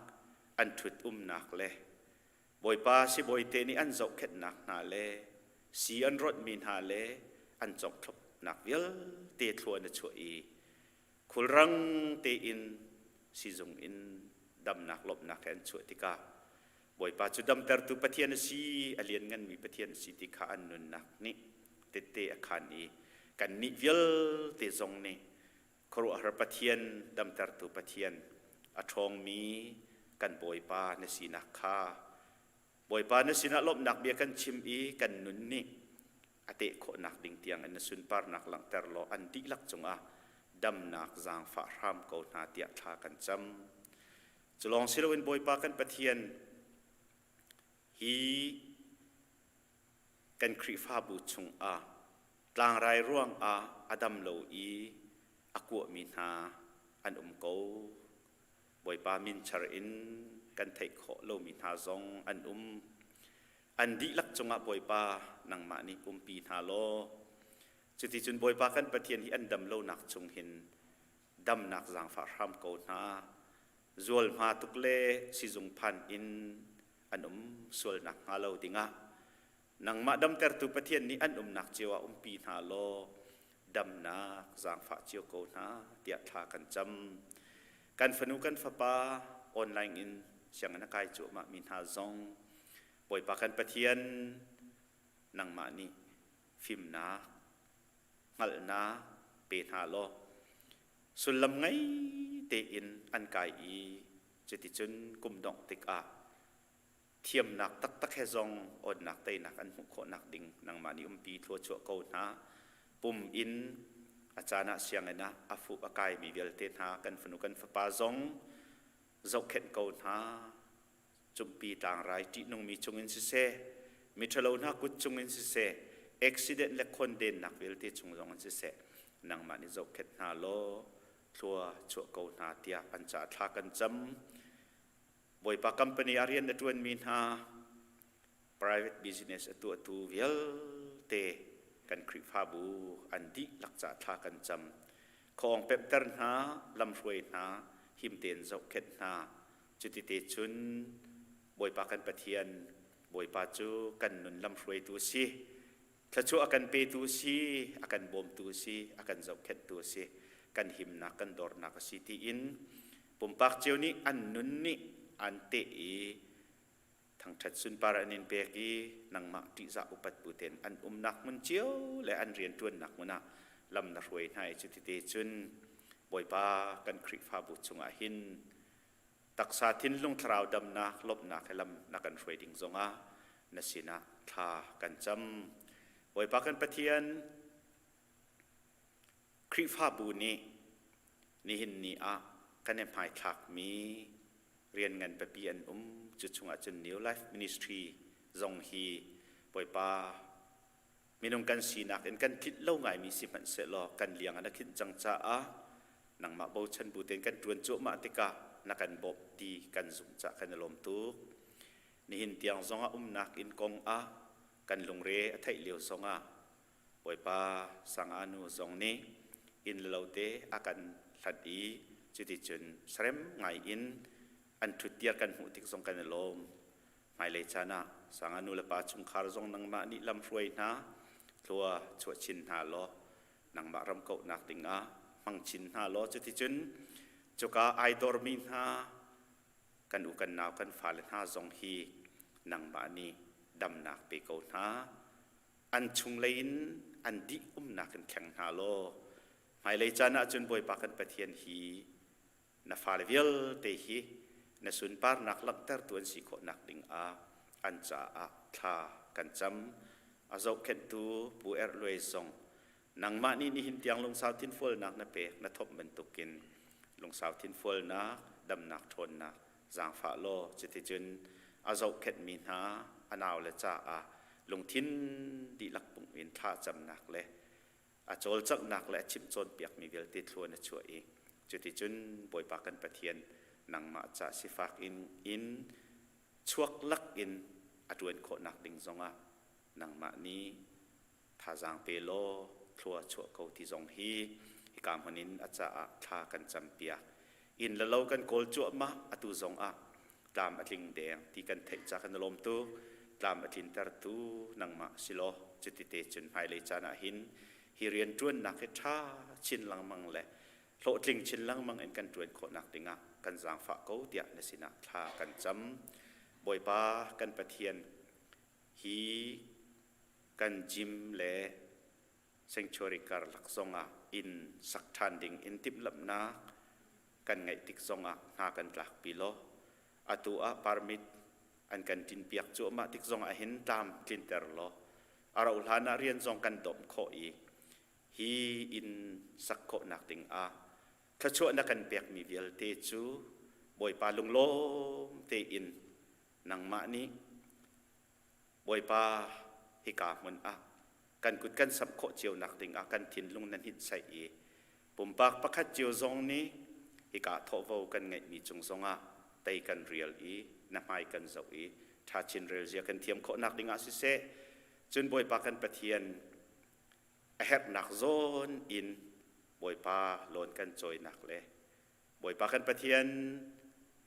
อันถุดนักเลยบอยป้าสิบอยเตนี่อันจงเข็ดนักนาเลยสีอันรถมีนาเลยอันจงทบนักเวลเตทวนช่วยคุลรังเตอินสีจงอินดำนักลบนักแอนช่วยติกาบอยป้าจุดดำเตอร์ตุปะเทียนสีอเลียนงันมีปะเทียนสีติกาอันนุนนักนี่เตเตอาคารนี้กันนิเวลเตจงนี่ครัวหรปะเทียนดำเตอร์ตุปะเทียนอทองมีกันบอยป้าเนสีนักคาบอยป้าเนสีนักลบนักเบียกันชิมอีกันนุนนี่อเตโคนักดิ่งเตียงอันสุนปาร์นักหลังเตอร์โลอันดิลักจงดำนักจางฝาห้ามเกาหนาเตียทากันจำจะลองสิเราเป็นบอยป้ากันปะเทียนฮีกันครีฟ้าบูชงกลางรายร่วงอดัมโลอีอกัวมินาอันเกาบอยป้ามินชารินกันไทยโคโลมินาซงอันดิลักจงบอยป้านังมานิปีนาโลจุดที่จุนบอยป้ากันปะเทียนที่อันดำโลนักจงเห็นดำนักจางฝาห้ามเกาหนาจวลมาตุกเล่สิจงพันอินอันส่วนนักฮาโลดิงะนังมาดำเตอร์ตุปะเทียนนี้อันนักเจวะปีนาโลดำนักจางฝาเจียวโกนาเตียทากันจำการฝนุกันฝาปาออนไลน์อินเสียงนักไก่จุมามินฮาซงปล่อยปากันปะเทียนนังมานี่ฟิมนางัลนาเปทาโลสุลลำไงเตอินอันไก่อีจะติจุนกุมดองติกาเทียมนักตักแค่ซองอดนักเตนักอันหุกโคนักดิ่งนังมานิปีทัวชัวโกนาปุ่มอินอาจารย์เสียงนะอาฟุอากายมีเวลเตนากันฝนุกันฝปาซองเจ้าเข็นโกนาจุมปีต่างไรที่นงมีจงอินสิเซมิทรโลนากุจงอินสิเซอุบิเหตุและคนเด่นนักเวลเตจงอินสิเซนังมานิเจ้าเข็นนาโลทัวชัวโกนาเตียอันจ่าทากันจำบอยปาคัมพานีอารียนตัวมีนา private business ตัวเวลเตกันคริฟาบูอันดีหลักจ่าทากันจำของเปปเตอร์นาลำรวยนาหิมเตียนเจ้าเข็นนาจุดเตชุนบอยปากันปะเทียนบอยปาจูกันนุนลำรวยตัวซีถ้าชัวอากันเปตัวซีอากันบอมตัวซีอากันเจ้าเข็นตัวซีกันหิมนักกันดอร์นักสิตีอินปุ่มปากเจียวนี้อันนุนนี้อันเตอีทั้งชัดสุนปารานินเปกีนังมาติจะอุปัตปุเตนอันนักมันเจียวและอันเรียนทวนนักมันนะลำนักรวยให้จุดเตจุนบอยปากันคริฟาบุชงอาหินตักษาทินลงทราวดำนักลบนักให้ลำนักกันรวยดิ่งจงอาณสินะทากันจำบอยปากันปะเทียนคริฟาบุนี้นี่หินนี่กันเอ็มไฮทักมีเรียนงานไปเปลี่ยนจุดชงอาจจะ New Life Ministry จงฮีปล่อยปามีนงกันสีนักเอ็นกันคิดเล่าไงมีสิมันเสลอกันเลี้ยงอันคิดจังจ้านังมาบูชันบูเตนกันจวนโจมาติกานักกันบบดีกันสุจ้ากันลมตุกนี่หินเตียงจงนักอินกงกันลงเรอไทยเลียวจงปล่อยปาสังอานุจงนี้อินเลวเตอากันทัดอีจุดจุนเสร็มไงอินอันทุติยกันหูติกสงกันลมไม่เลยชนะสังอนุลปาชุมคาร์จงนังมานิลำรวยนะทัวชวชินหาล้อนังมารำเกานักติงมังชินหาล้อจุดที่จุนจุกาไอดอร์มินหากันอุกันนาวกันฟาเลนหาจงฮีนังมานิดำนักเปเกานะอันชุงเลนอันดินักกันแข่งหาล้อไม่เลยชนะจุนบอยปากันปะเทียนฮีนาฟาเลเวลเตฮีนสุนปาร์นักลักเตอร์ตัวสิโคนักดิ่งอันจ่าทากันจำอาจจะเข็นตัวผู้รวยส่งนังมานี่หินเตียงลงสาวทินฟอลนักนาเปกนาทบมันตุกินลงสาวทินฟอลนักดำนักทนนัก จางฟ้าโลจิตจุนอาเจ้าเข็ดมีนาอนาวเลจ่าลงทิ้นดีลักปุ่งอินท่าจำหนักเลยอาโจลจักหนักและชิมโจนเปียกมีเวลติดทัวนช่วยจุดจุนบอยปากันปะเทียนนังมาจะสิฟากอินชวกลักอินอดวนโคนักดิงซงนังมานี้ท่าจางเปโลทัวชัวเขาที่ซงฮีฮิกามหนินอาจจะท่ากันจำเปียอินละเล่ากันโกลจัวมาอตุซงตามอธิงแดงที่กันเทจากกันลมตูตามอธินตรตูนังมาสิโลจุดเตจุนภายเลยจานาหินฮิเรียนจวนนักท่าชินลังมังแหละโลทิงชินลังมังเอ็นกันจวนโคนักดิงกันจางฝากเขาเดียนสินะท่ากันจำบอยปากันปะเทียนฮีกันจิมเล่เซงชอริการลักซงอินสักทันดิงอินติมลำนากันไงติกซงหากันหลักปีโลอาตัวปาร์มิดอันกันจินเปียกจัวมาติกซงเห็นตามจินเตอร์โลอาราอุลานาเรียนซงกันดมโคอีฮีอินสักโคนักดิงถ้าชัวนักกันเปียกมีเวลเตจูบอยปาลุงโลเตอินนังมานี้บอยปาฮิกามุนกันกุดกันสับโคเจียวนักดิงกันทินลุงนันหิดใส่ปุ่มปากประคัดเจียวซงนี้ฮิกาทว่ากันไงมีจงซงไตกันเรียลน้ำไม้กันเจ้าถ้าชินเรียลเจียกันเทียมโคนักดิงสิเซจนบอยปากันปะเทียนเฮ็ดนักโซนอินบอยปาโลนกันจอยนักเลยบอยปากันปะเทียน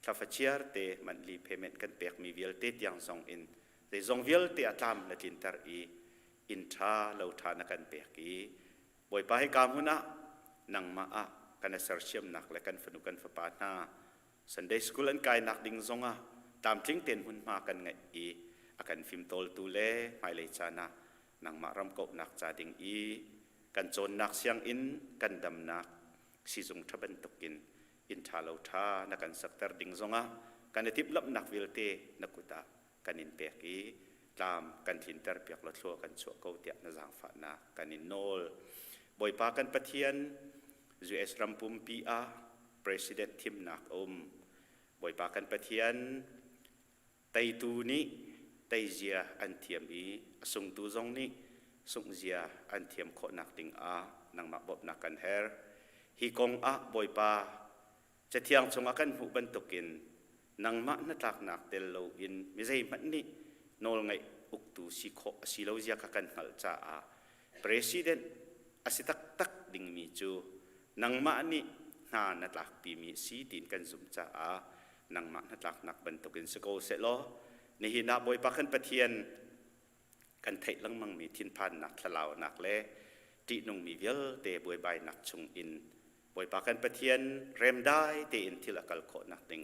ถ้าฟัชเชียร์เตมันรีเพย์เมนต์กันเปียกมีวิลเตยังซงอินแต่ซงวิลเตอตามนักอินเตอร์อินทราเราทานักกันเปียกบอยปาให้กามุนะนังมากันเสร์เชียมนักและกันฝนุกันฝปานาสันเดย์สกูลันกายนักดิ่งซงตามทิ้งเต็นหุ่นมากันไงอากันฟิมโตลตูเล่ไม่เลยจานะนังมารำกบนักจาดิ่งกันโจนนักเสียงอินกันดำนักสิจงทบันตกินอินทาเราทานักกันสักเตอร์ดิ่งซงกันทิบลับนักวิลเตนักกุตากันอินเปียกตามกันทินเตอร์เปียกละชัวกันชัวเขาเตียนจางฝานากันอินโนลบอยปากันปะเทียนจูเอสรัมปุมปีPresident Chimนักบอยปากันปะเทียนไตตูนี้ไตเจียอันเทียมส่งตูซงนี้ส่งเจียอันเทียมโคนักดิงนังมาบบนักกันเฮร์ฮิกงบอยปาจะเทียงชงกันหูบันตุกินนังมาหน้าตักนักเตลโลอินไม่ใช่มันนี่โนลไงอุกตูสิโคสิโลเจียกันหัลจ้าPresident อาศิตักดิงมีจูนังมานี่นานัดหลักปีมีสีดินกันสุมจ้านังมานัดหลักนักบรรทุกินสโกเสลอนี่หินาบอยปากันปะเทียนกันเทลังมังมีทินพันนักทลาวนักเล่ตีนงมีเวลเตบอยใบนักชงอินบอยปากันปะเทียนเริ่มได้เตอินทิละกัลโคนักติง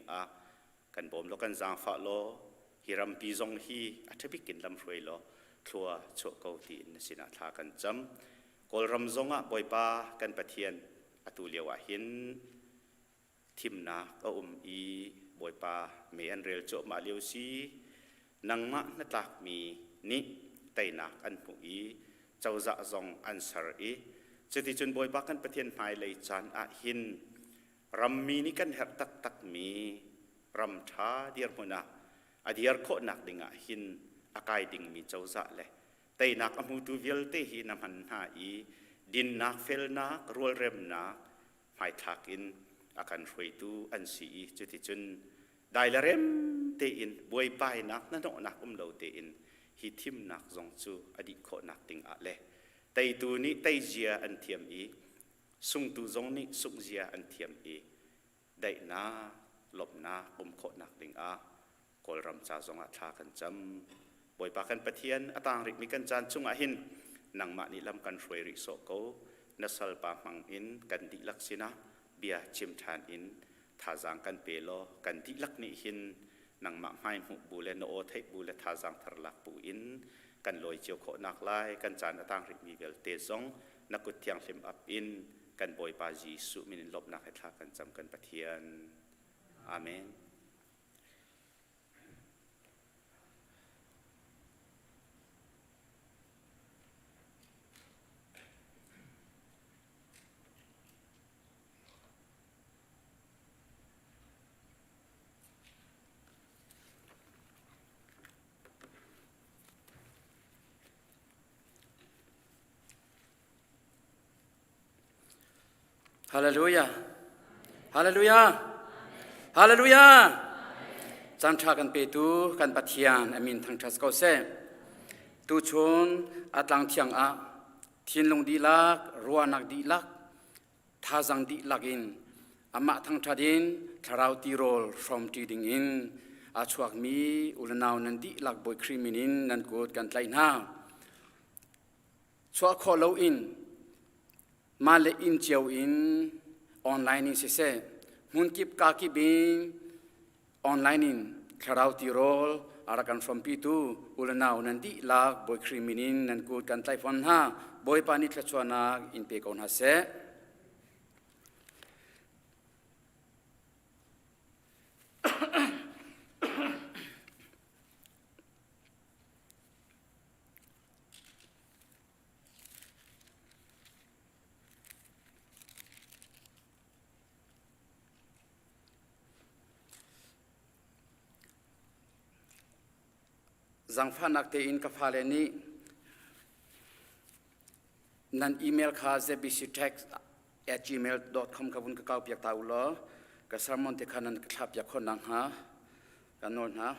กันบ่มโลกันจางฟ้าโลฮิรัมปีซงฮีอัฐบิกินลำรวยโลทัวโชกเอาตีนสินาทากันจำกอลรำซงบอยปากันปะเทียนอตุเลียวหินทิมนาก็บอยปาเมียนเรียลโจมาเลียวซีนังมะนัตากมีนิไตนักอันผู้เจ้าจะซองอันสระจะที่จนบอยปากันประเทศไทยเลยจานหินรำมีนี่กันเฮตักมีรำท้าเดียร์มุนะอดียร์โคนักดิ่งหินอากายดิ่งมีเจ้าจะเลยไตนักอมุตุเวลเตหินำหันหาดินนักเฟลนักรัวเร็มนักไม่ทักอินอาการช่วยตูอันสีจุดที่จนได้ละเร็มเตอินบวยไปนักนั่นโนนักเราเตอินฮิทิมนักจงจูอดีตโคนักติงเล่ไตตูนี้ไตเจียอันเทียมสุงตูจงนี้สุงเจียอันเทียมได้นาหลบนาโคนักติงกอลรำจาจงทากันจำบวยปากันปะเทียนต่างริกมีกันจานจุงหินนังมานิลำกันช่วยริโซโกนัสลปามังอินกันดิลักษินะเบียชิมทานอินท่าจางกันเปโลกันดิลักนิหินนังมาไม่หุบูเลนโอเทบูเลท่าจางทรลักปูอินกันลอยเจียวโคนักไลกันจานต่างริมีเวลเตซงนักกุฏิยังเลิมอับอินกันบอยปาจีสุมินิลบนักให้ท่ากันจำกันปะเทียนอาเมน ฮาเลลูยาฮาเลลูยาฮาเลลูยาจันทรากันเปตูกันปัทยานอามินทางทัสกอเซตูชนอัตลังเทียงอาทินลงดีลักรัวนักดีลักทาจังดีลักอินอามาทางทัดินทาราวตีโรลฟรอมทีดิงอินอาชวกมีอุลนาวนันดีลักบอยครีมินินนันกูดกันไลนาชวกขอเลวอินมาเลอินเจียวอินออนไลน์นี่เสมุนกิบกากิบิงออนไลน์นี่ทาราวตีโรลอารักันฟรอมปีตูอุลนาวนันดีลักบอยครีมินินนันกูดกันไลฟอนฮาบอยปานิทละชวนาอินเปกอนฮาเซจังฟ้านักเตอินกับฟาเลนีนันอีเมลคาเซบิซิเท็กซ์@gmail.com กับวุ้นกับเก้าเปียกตาอุลกับสารมอนเตคานันกับทับอยากคนนังหากันโน่นฮะ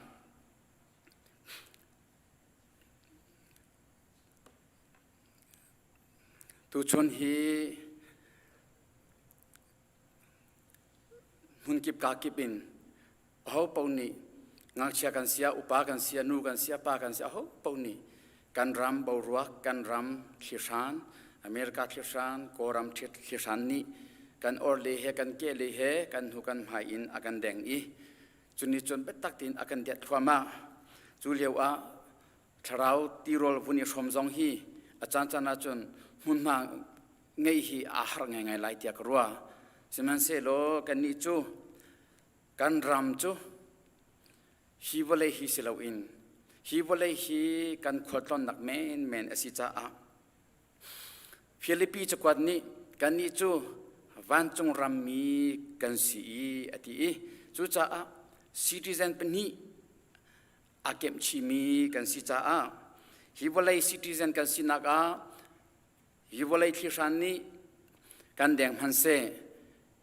ตุชนฮีมุนกิบกากิบินเอาปาวนี้งักเชียกันเสียอุปากันเสียนูกันเสียปากันเสียเอาปาวนี้กันรำบาวรัวกันรำทิชานอเมริกาทิชานโกรำทิชานนี้กันออร์เลเฮกันเกเลเฮกันหูกันหายอินอากันแดงอีจุนี้จนเป็ดตักตินอากันเด็ดความมาจูเลียวอาทาราวตีโรลวุนิชมจงฮีอาจารย์จันอาจนมุนมาไงฮีอาหารไงไล่เตียกรัวสมันเซโลกันนิจูกันรำจูฮีวเลยฮีเซลวินฮีวเลยฮีกันขวดต้นนักแมนอสิจ้าฟิลิปปีจักรนี้กันนิจูวันจงรำมีกันสีอติจูจ้าซิติเซนเป็นนี้อาเก็มชิมีกันสิจ้าฮีวเลยซิติเซนกันสินักฮีวเลยที่ชันนี้กันแดงพันเซ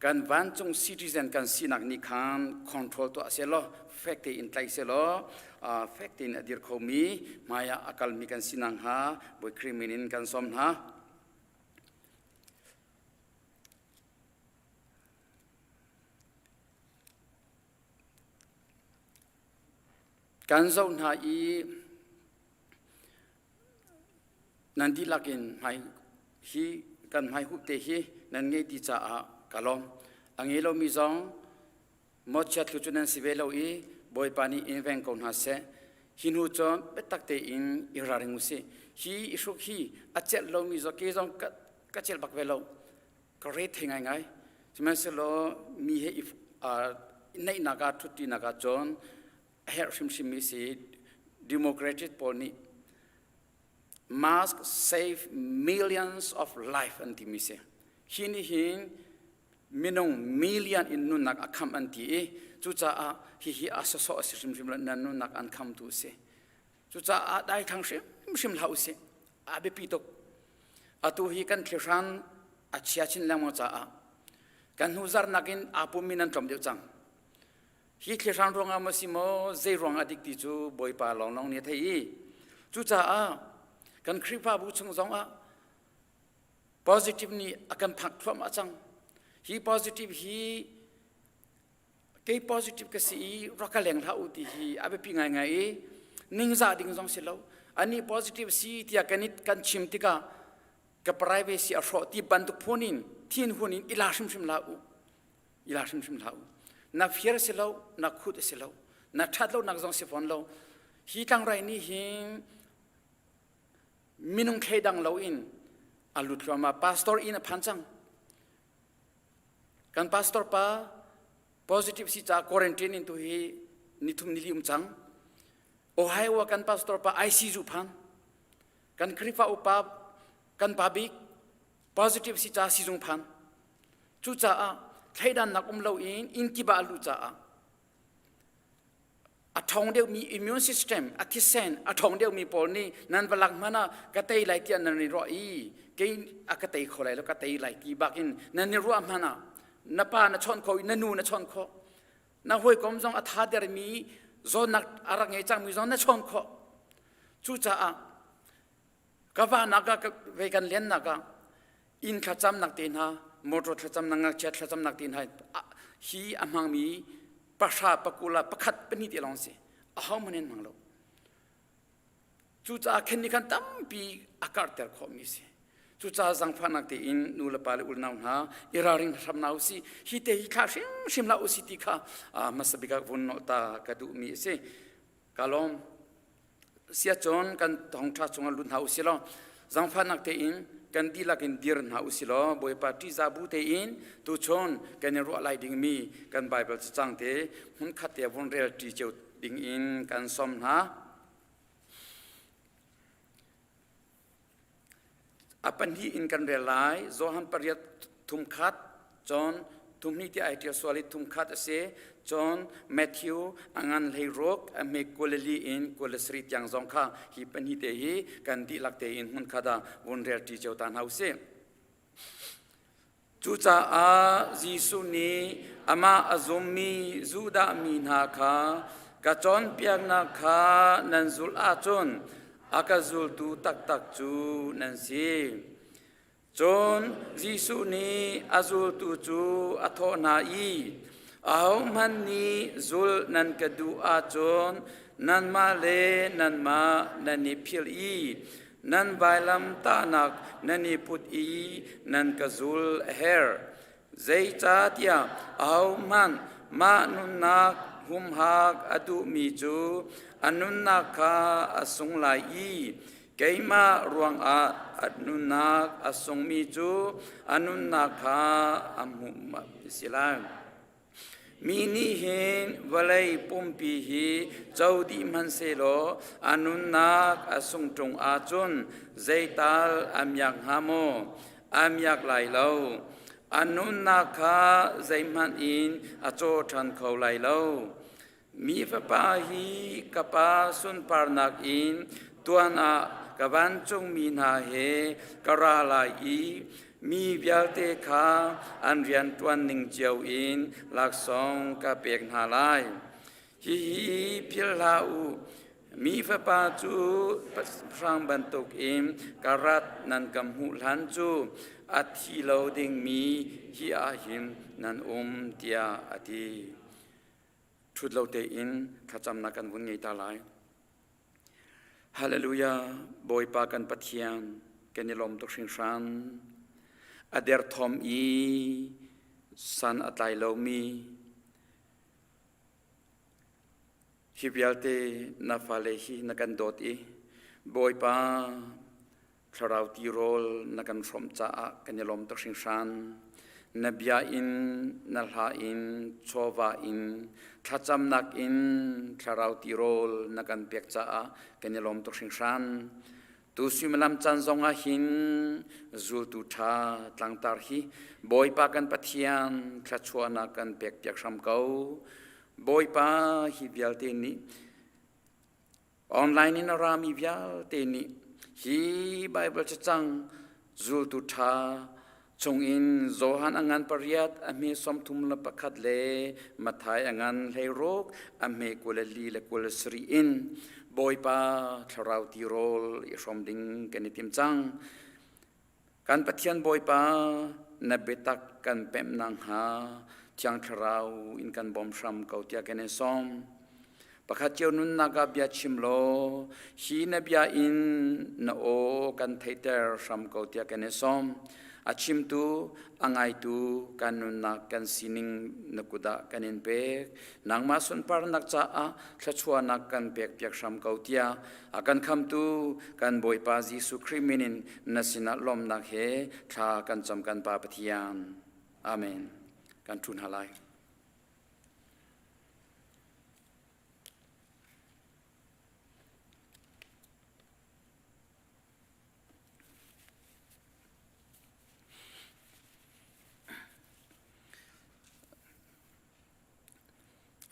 กันวันจงซิติเซนกันสินักนี้คันคอนโทรลตัวเซลเฟกต์อินไลเซลเฟกต์อินอดีตเขามีมายาอักลมีกันสินังฮาบอยคริมินินกันสมฮาการเจ้าหน้าที่นันดีลักินไม่ฮีกันไม่หุบเตฮีนันเงยดีจ้ากะลอมอังเอโลมิจงมดชัดลุจุนันสิเวลอีบอยปานีอินเวนกอนฮาเซหินหูจอมเป็ดตักเตอินอิราริงุเซฮีอิสุกฮีอัจเจลโลมิจงเกจงกัจเจลบักเวลก็เรทยังไงใช่ไหมเสโลมีเฮในนักทุตินักจอนเฮร์ชิมชิมิสีdemocratic poni mask save millions of life anti mise hini hin minong million in nunak akham anti chu cha a hi asaso asim sim nan nunak an kham tu se chu cha a dai thang sim lau se a be pitok atu hi kan thlesan a chia chin lang mo cha a kan huzar nakin apu minan tom deu changฮีเคชันรองอามาซิโมเจรองอดิกติจูบอยปาลองน้องเนี่ยที่จูจ้ากันคริปาบุชงจงpositive นี่อาการผักทวมอาจังฮี positive ฮีเกย์ positive ก็สิรักแหลงเท้าอุติฮีอาเปปิ้งไงนิ่งซาดิ่งจงเสลาอันนี้ positive สิที่อาการนี้กันชิมติกากับ privacy อรอที่บันทุกพนินที่หุนินอิลาชิมลาอูอิลาชิมลาอูนักเฟียร์เสลานักขุดเสลานักทัดเลานักจงเสฟอนเลาฮีตั้งไรนี่ฮิมินุงเคดังเลาอินอาลุตรมาพาสตอร์อินพันจังกันพาสตอร์ป้า positive สิจ้า quarantine อินตุฮีนิทุมนิลิมจังโอไฮโอกันพาสตอร์ป้า ICU พันกันคริฟาอุปากันพาบิก positive สิจ้าสิจงพันจูจ้าใครดันนักเลาอินกิบาลุจ้า a thong deu mi immune system a thisen a thong deu mi pol ni nan balak mana ka tei lai ti nan ni ro i ke a ka tei kholai lo ka tei lai ti bakin nan ni ro mana na pa na chon kho na nu na chon kho na hoi kom jong a tha der mi zo nak arak nge chang mi zon na chon kho chu cha a ka va na ka ve kan len na ka in kha cham nak tin ha motor kha cham nang chat kha cham nak tin ha hi amang mi pasha pakula pakhat pani ti long se a how manen mang lo chu cha khen ni kan tam pi akar ter kho mi se chu cha jang phanak te in nu la pale ul naw ha iraring sam naw si hi te hi kha sim la usi ti kha masabika vun no ta ka du mi se kalom sia chon kan thongtha chunga lun ha usi lo jang phanak te in kan di la kin dir na usi lo boy pa ti za bu te in tu chon kan ro lai ding mi kan bible chang te hun khat te von rel ti cheu ding in kan som na apan hi in kan relai zo han pariat thum khat John thum ni ti ai ti swali thum khat ase John Matthew angan lei rok ame koleli in kolesri tyang zong kha hi pan hi te hi kan di lak te in hun khada won rel ti cheu tan hause chu cha a jisu ni ama azumi zuda mi na kha ka chon piak na kha nan zul a chon akazul tu tak tak chu nan si chon jisu ni azul tu chu atho na i aw man ni zul nan ka du a chon nan ma le nan ma nan ni phil i nan bailam ta nak nan ni put i nan ka zul her zai cha tia aw man ma nun nak hum hak adu mi chu anun nakha asung lai i keima ruang a anun nak asung mi chu anun nakha amum silang mini hen valai pompi hi chaudi man se lo anun nak asung tung a chun zaital amyak hamo amyak lai lo anun nakha zaiman in acho than khau lai lo mi fa pa hi kapa sun parnak in tuana kavan chung mi na he karala i mi byalte kha anrian tuan ning chiao in lak song ka pek na lai hi phil la u mi fa pa chu prang ban tok im karat nan kam hu lan chu athi lo ding mi hi a him nan tia ati thut lo te in khacham na kan bun ngei ta lai hallelujah boy pa kan pathian kenilom to shin shan ader thom i san atlai lo mi hibialte na fale hi na kan dot i boy pa tharau ti rol na kan from cha kenilom to shin shan nabia in nalha in chova in thacham nak in tharau ti rol nakan pek cha kenelom to singsan tu simalam chan zonga hin zul tu tha tlangtar hi boy pa kan pathian thachwana kan pek pek sam kau boy pa hi vial te ni online in rami vial te ni hi bible chang zul tu tha chung in zohan angan pariat ame som thum la pakhat le mathai angan lei rok ame kulali le kulsri in boy pa tharau ti rol i som ding kenitim chang kan pathian boy pa na betak kan pem nang ha thiang tharau in kan bom sham kautia kene som pakhat cheu nun naga bia chimlo hi na bia in na o kan theiter sham kautia kene som achim tu angai tu kanun na kan sining nakuda kanin pek nangma sun par nak cha a thachua nak kan pek pek sham kautia akan kham tu kan boy pa jisu kriminin nasina lom nak he tha kan cham kan pa pathian amen kan thun halai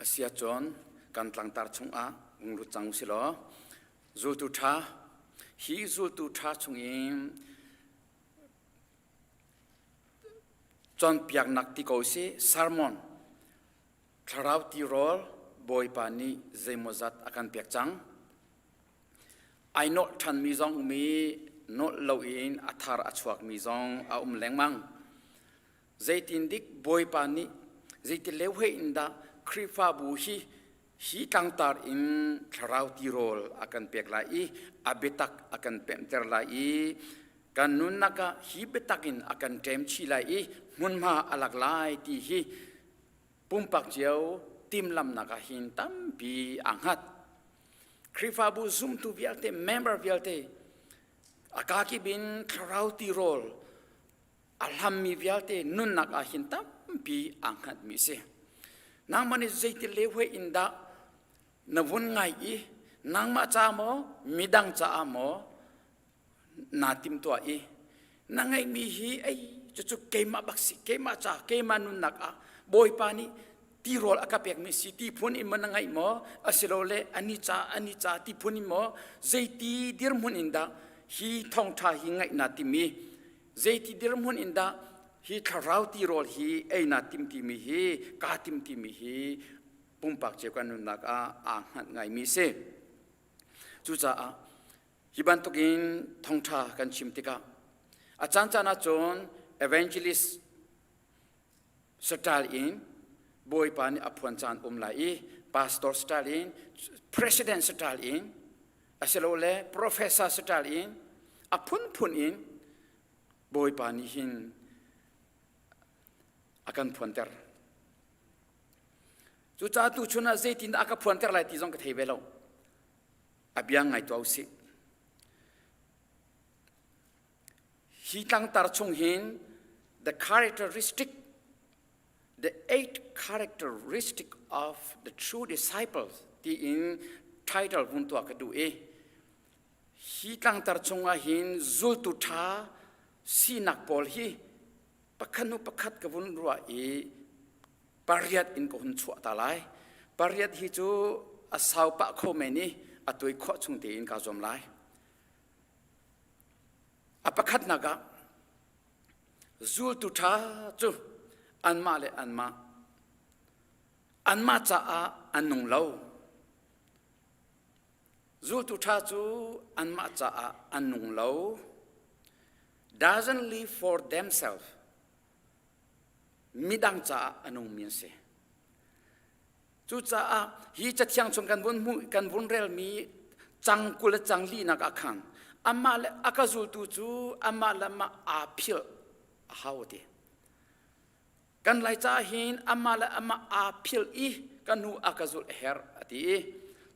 Asia John กันตลังตาชงอารู้จังสิลอจูตุทาฮีจูตุทาชงอิมจอนเปียกนักที่เขาสิซาร์มอนคราวที่รอลบอยปานีเจมจัดอาการเปียกจังไอโนทันมีจงมีโนเลวอินอัธาร์อชวักมีจงอาแรงมังเจตินดิกบอยปานีเจติเลวเฮอินดาคริฟาบูฮีตั้งตาอินคราวที่รอลอาการเปียกลายอาเบตักอาการเปมเตอร์ลายกันนุนนักฮีเบตักินอาการเต็มชีลายมุนมาอลักลายที่ฮีปุ่มปักเจียวทีมลำนักหินตั้มปีอังหัดคริฟาบูซุ่มตูวิลเตเมมเบอร์วิลเตอากาศบินคราวตีโรลอัลฮัมมีวิลเตนุนนักหินตั้มปีอังหัดมิเซนางมันจะติเลวอินดานวุ่นไงนางมาจ้าโมมิดังจ้าโมนาติมตัวนางไงมีฮีไอจุกเกมาบักสิเกมาจ้าเกมานุนนักบอยปานีที่รอลอากาเปียกมิสิที่พูนิมันไงหมออาศิโลเลอันนี้จ้าที่พูนิหมอเจตีดิรมุนอินดาฮีทองท่าฮีไงนาติมีเจตีดิรมุนอินดาฮีคาราวที่รอลฮีไอนาติมที่มีฮีกาติมที่มีฮีปุ่มปากเจ้ากันนุนักอ่างหันไงมีเซจุจ้าฮิบันตุกินทองท่ากันชิมติกาอาจารย์จานาจอนเอเวนเจลิสสตาลินบอยปานีอภวนจานลายพาสตอร์สตาลินประธานสตาลินอาศัยโลเลโปรเฟสเซอร์สตาลินอภุนพุนอินบอยปานีหินอาการพวนเตอร์จุดจ้าตุชนะเจตินอาการพวนเตอร์ลายที่จงกระเทยเวลาอับยังไงตัวสิฮีตั้งตาชงหิน the eight characteristic of the true disciples ที่in title บุญตัวกระดูฮีตั้งตาชงหินจุลตุธาสีนักพอลฮีประคันุประคัดกับบุญรัวปาริยัดอินกับหุ่นชัวตาลายปาริยัดฮีจูอาสาวปะโคเมนีอัตุยข้อชงตีอินกาจอมลายอาประคัดนักจูลตุธาจูอันมาเลอันมาจ้าอันนุ่งเล่าจูลตุธาจูอันมาจ้าอันนุ่งเล่า doesn't live for themselves มิดังจ้าอันนุ่งมีเสจูจ้าฮีจะเที่ยงชมกันบุญเรลมีจังกุลจังลีนักอาคันอามาเลอากาจูลตุจูอามาเลมาอาพิลฮาวดีกันไล่จ้าหินอามาละอามาอาพิลกันหูอากาจุลเฮร์อดี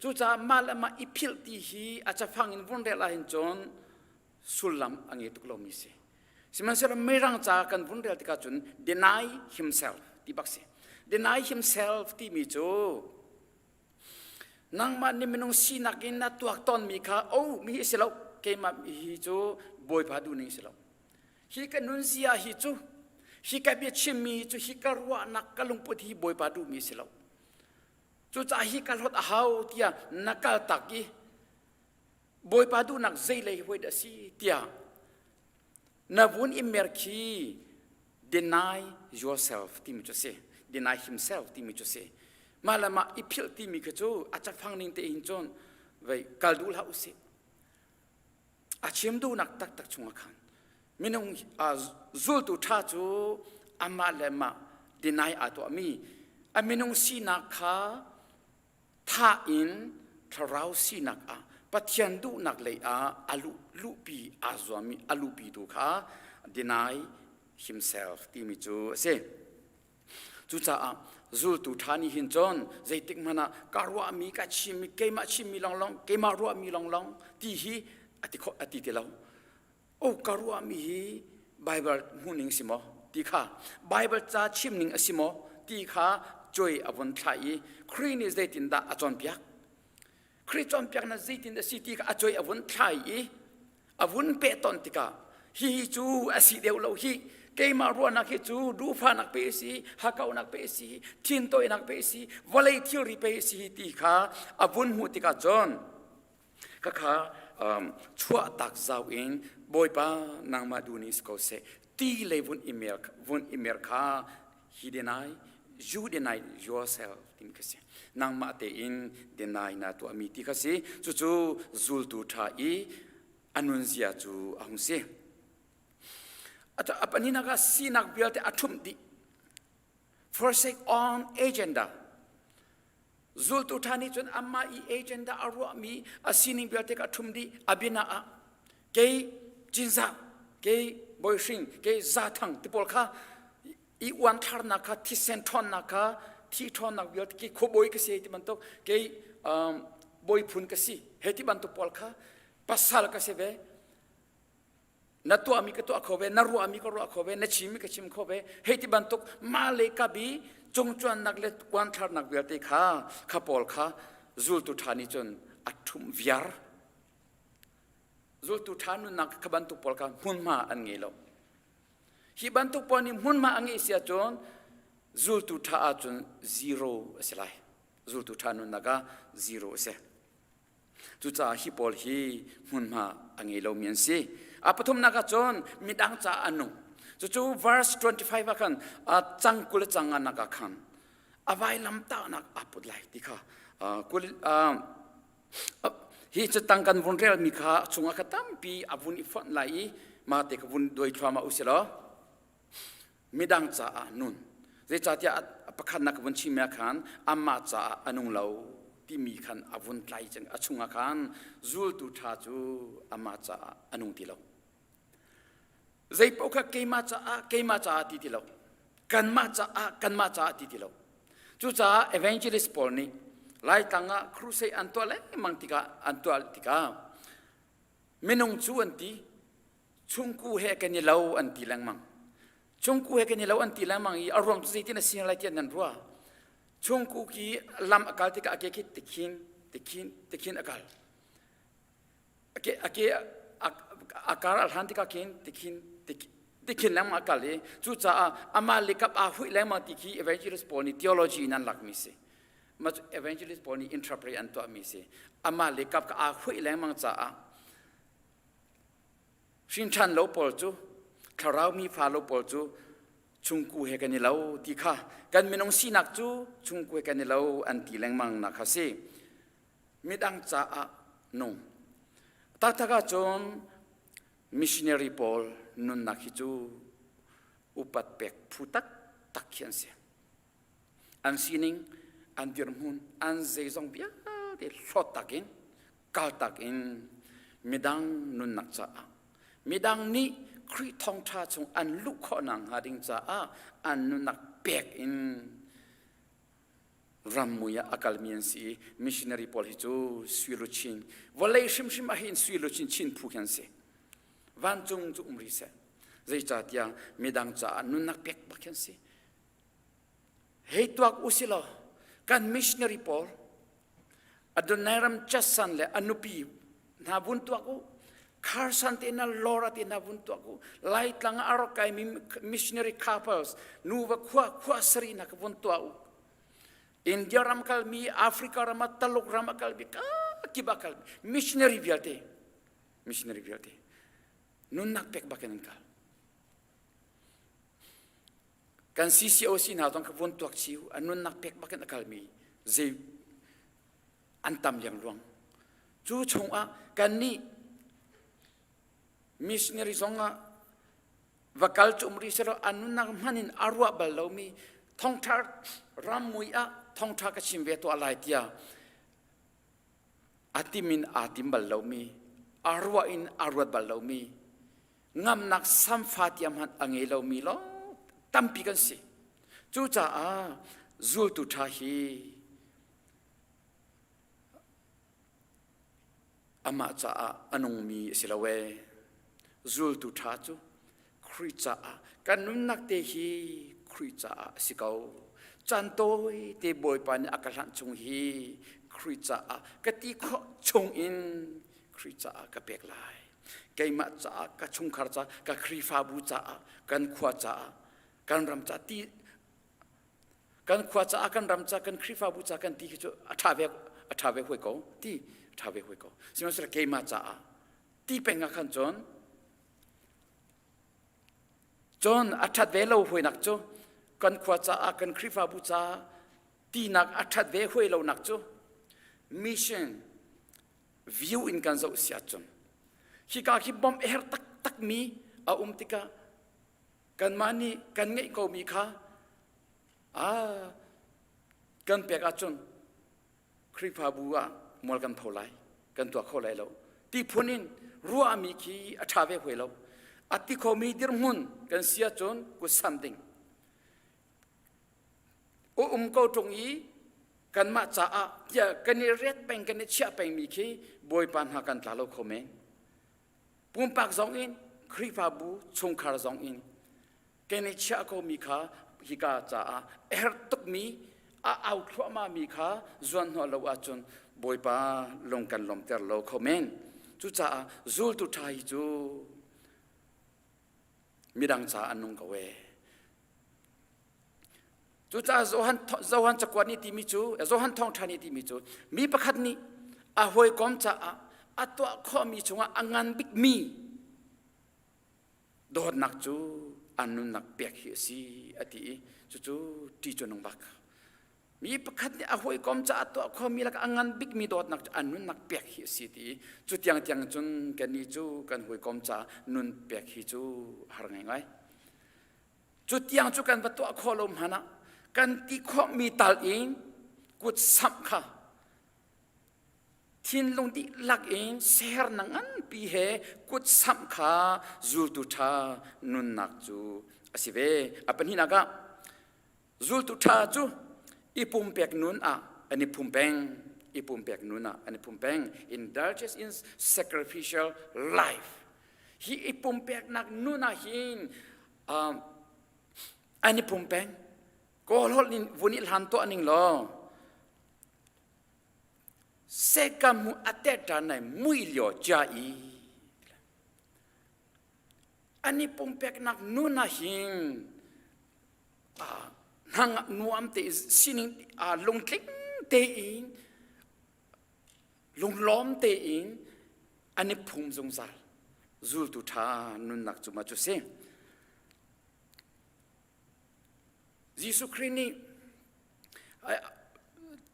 จู่จ้ามาละมาอีพิลตีฮีอาจจะฟังอินวุ่นเรลาหินจนสุลัมอังเอตุกโลมิเซสิมันเสร็จไม่รังจ้ากันวุ่นเรลที่กาจุน deny himself ที่บักเซ deny himself ที่มีจูนังมันนี่มันงสีนักอินนัตัวตอนมีข้าโอ้มีเสลาเกมาฮีจูบอยพาดูนี่เสลาฮีกันนุนเสียฮีจูฮิกาเบียชิมีจูฮิการวานักกลุงพุทธิบอยปาดูมีสิลาวจูจ่าฮิการหดหาวที่นักกลตักีบอยปาดูนักใจเลยไว้ดสิที่นับวันอิมเมอร์คี deny yourself ที่มีจุดเส deny himself ที่มีจุดเสมาละมาอิพิลที่มีกจูอาจจะฟังนิ่งเตอินจนไว้กัลดูลาอุสิอาชิมดูนักตักชงอาคันมินงจูลตุธาจูอามาเลมาดินายอาตัวมีมินงสีนักขาท่าอินทราวสีนักปัจจัยดูนักเลยอาลูปีอาจวามีอาลูปีดูขา deny himself ที่มีจูเสจูจ้าจูลตุธานี่หินจนใจติกมันการว่ามีกัจฉิมีเกมาชิมีลองเกมารัวมีลองที่ฮีอติเตลาโอ้การว่ามีไบเบิลมุนิงสิโมที่ข้าไบเบิลจะชิมนิงสิโมที่ข้าจอยอวันไทยครีนิสเดตินดาอาจอนเปียกครีจอนเปียกนั่นเดตินดาสิที่ข้าจอยอวันไทยอวันเปตอนที่ข้าฮีจูอาศิเดียวเราฮี ke ma ro na ke chu du pha nak pe si ha kau nak pe si thin toi nak pe si volei thil ri pe si ti kha avun hu ti ka jon ka kha chua tak zau in boy pa nang ma du ni sko se ti le vun email kha he deny you deny yourself tin ka se nang ma te in deny na to ami ti ka se chu chu zul tu tha I anun zia chu ahung se ata apani na ka sinak bial te athum di forsake on agenda zul tu thani chun amma I agenda aru mi asining bial te ka thum di abina a ke jinza ke boyshing ke zathang tipol kha I wan thar na kha thi sen thon na kha thi thon na bial ki khoboi ka se ti man to ke boy phun ka si heti ban to pol kha pasal ka se be na to ami ka to khobe na ru ami ka ru khobe na chim ka chim khobe heti ban to ma le ka bi chongchuan nak le wan thar nak bial te kha pol kha zul tu thani chon athum viar zul tu thanu nak ka ban tu pol kha mun ma an nge lo hi ban tu poni mun ma ange sia chon zul tu tha a chon zero asilai zul tu thanu naga zero se tu cha hi pol hi mun ma ange lo mian si apathum naga chon midang cha anu chu verse 25 akan changkul changa naga khan avai lam ta nak aput lai ti kha kul hi chatang kan vun rel mi kha chunga khatam pi avun ifon lai ma te ka vun doi thama uselo midang cha nun ze cha tia pakhan nak vun chi me khan amma cha anung lo ti mi khan avun tlai chang achunga khan zul tu tha chu amma cha anung ti lo zai poka keima cha ti lo kan ma cha ti lo chu cha evangelist Paul ni lai tanga crusade antole mangtika antwal tika menung chu anti chungku he kan ni lo anti lang mang chungku he kan ni lo anti lang mang I arong chu tin sin lai tian nan ruwa chungku ki lam akal tika ake ki tikhin akal ake akar al han tika kin tikhin lang akal le chu cha ama likap a hui lang ma tikhi evangelist Paul ni theology nan lak mi se ma evangelist Paul ni interpret an to mi se ama likap ka a hui lang mang cha shin chan lo Paul chu kharau mi pha lo Paul chu chungku he kan ni lo ti kha kan minong sinak chu chungku he kan ni lo an ti lang mang na kha se midang cha no ta ka chon missionary Paul nun nakhi chu upat pek phutak takhian se an sining an dirmun an zeizong bia de lotakin kaltakin midang nun nak cha midang ni kri Thawngtha chung an lu kho nang hading cha an nun nak pek in ramuya akalmian si missionary Paul hi chu swiluchin volei shim a hin swiluchin chin phukhan se van chung chu umri se zai cha tia midang cha nun nak pek bakhan se hei tuak usilo kan missionary Paul adonaram chasan le anupi na bun tuaku kharsan te na lora te na bun tuaku light lang arokai missionary couples nuwa khwa sri na ka bun tuau India ram kalmi Africa ram taluk ram kalbi ka kibakal missionary biate nun nak pek bakan kal kan CCOC na tong kabun tuak chiu anun nak pek bakan akalmi ze antam yang luang chu chung a kan ni missionary zonga vakal chumri sero anun nak manin arwa balomi Thawngtha ramui a Thawngtha ka chimve to alai tia atimin atim balomi arwa in arwa balomi ngam nak sam fatiam han angelo mi lo tampi kan si chu cha zul tu tha hi ama cha anung mi silawe zul tu tha chu khri cha kanun nak te hi khri cha sikau chan toi te boy pan akalan chung hi khri cha ka ti kho chung in khri cha ka pek lai เกยมาจ้ากันชงคาร์จ้ากันครีฟาบูจ้ากันขวาจ้ากันรำจ้าตีกันขวาจ้ากันรำจ้ากันครีฟาบูจ้ากันตีก็อัฐาเวหวยเขาตีอัฐาเวหวยเขาสิ่งนั้นเกยมาจ้าตีเป็นงักขันจนอัฐาเวเราหวยนักจ้ากันขวาจ้ากันครีฟาบูจ้าตีนักอัฐาเวหวยเรานักจ้ามิชชั่นวิวอินกันจะอุเสียจนฮิกาฮิบอมตักมีอาติกากันมานี่กันไงก็มีค่ะกันเปียกจนคริปาบัวมอลกันเท่าไรกันตัวเขาไรแล้วที่พูนินรัวมีขี้อัฐาเวหวยแล้วอัติเขามีดิรมุนกันเสียจนกุสัมดิงก็ตรงนี้กันมาจ้าอย่ากันนี่เรียกเป็นกันนี่เชื่อเป็นมีขี้บอยปันหากันตาโลคอมเมนปุ่มปากสองอินคริปาบูชงคาร์สองอินกันนี่เชื่อเขามีข้าฮิกาจ้าตุกมีเอาขวามามีข้าจวนหัวเราอาจนบอยปาลงกันลมเตอร์โลคอมเมนจุจ้าจูลตุไทยจูมีดังจ้าอันนงกเวจุจ้าโจฮันจักรวานิติมิจูโจฮันทองทานิติมิจูมีประคัดนี้หวยกอมจ้าตัวข้อมีชงอังงานบิ๊กมีโดดนักจูอันนุนนักเปียกเหียสีที่จูที่จนงบักมีประคัดนี้หวยกอมจ้าตัวข้อมีลักอังงานบิ๊กมีโดดนักอันนุนนักเปียกเหียสีที่จุดยังจนกันนี้จูกันหวยกอมจ้านุนเปียกเหียจูหาไงจุดยังจูกันตัวข้อลมหานะกันที่ข้อมีตัลอิงกุดสัมค่ะทินลงที่หลักเองเสรนังอันปีเหกุดสัมค่ะจูตุธานุนนักจูอาศิเวอเป็นหินักจูตุธาจูอีปุ่มเปียกนุนอันนี้ปุ่มแปงอีปุ่มเปียกนุนอันนี้ปุ่มแปง indulges in sacrificial life ฮีอีปุ่มเปียกนักนุนหินอันนี้ปุ่มแปงก็หลนินวุนิลันตัวนิงลอเสกามุอัตเตตาในมุยเลียวจาอีอันนี้ปุ่มเปกนักนูนาหิงนังนูอัมเตสินิลงคลิกเตอินลงล้อมเตอินอันนี้พุ่มสงสารจูลตุธานุนักจุมาจุเซยิสุครินี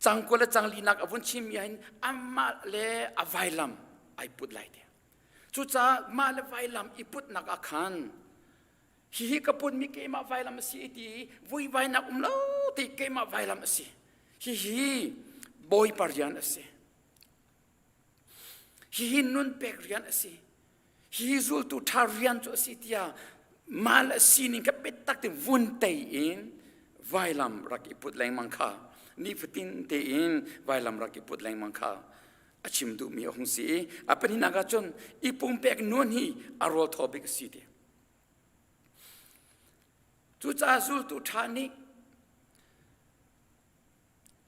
จังกุลจังลีนักอวุนชิมยันอามาเลอวัยลัมไอพุดไลเดียจุจ้ามาเลวัยลัมไอพุดนักอาคันฮิกพุดมีเกมาวัยลัมสิตีวุยวัยนักเลวตีเกมาวัยลัมสิฮิบอยปาริยันสิฮินุนเปกริยันสิฮิจูลตุทาริยันจุสิตียมาเลสินิกับเป็ดตักติวุนเตอินไวลัมรักอิพุดแรงมังค่านี่ฟตินเตอินไวลัมรักอิพุดแรงมังค่าอาชิมดูมีองสีเป็นหินักจนอีปุ่มเปกนวลฮีอารอทอบิกสีเดียจุจ้าจูลตุธานิ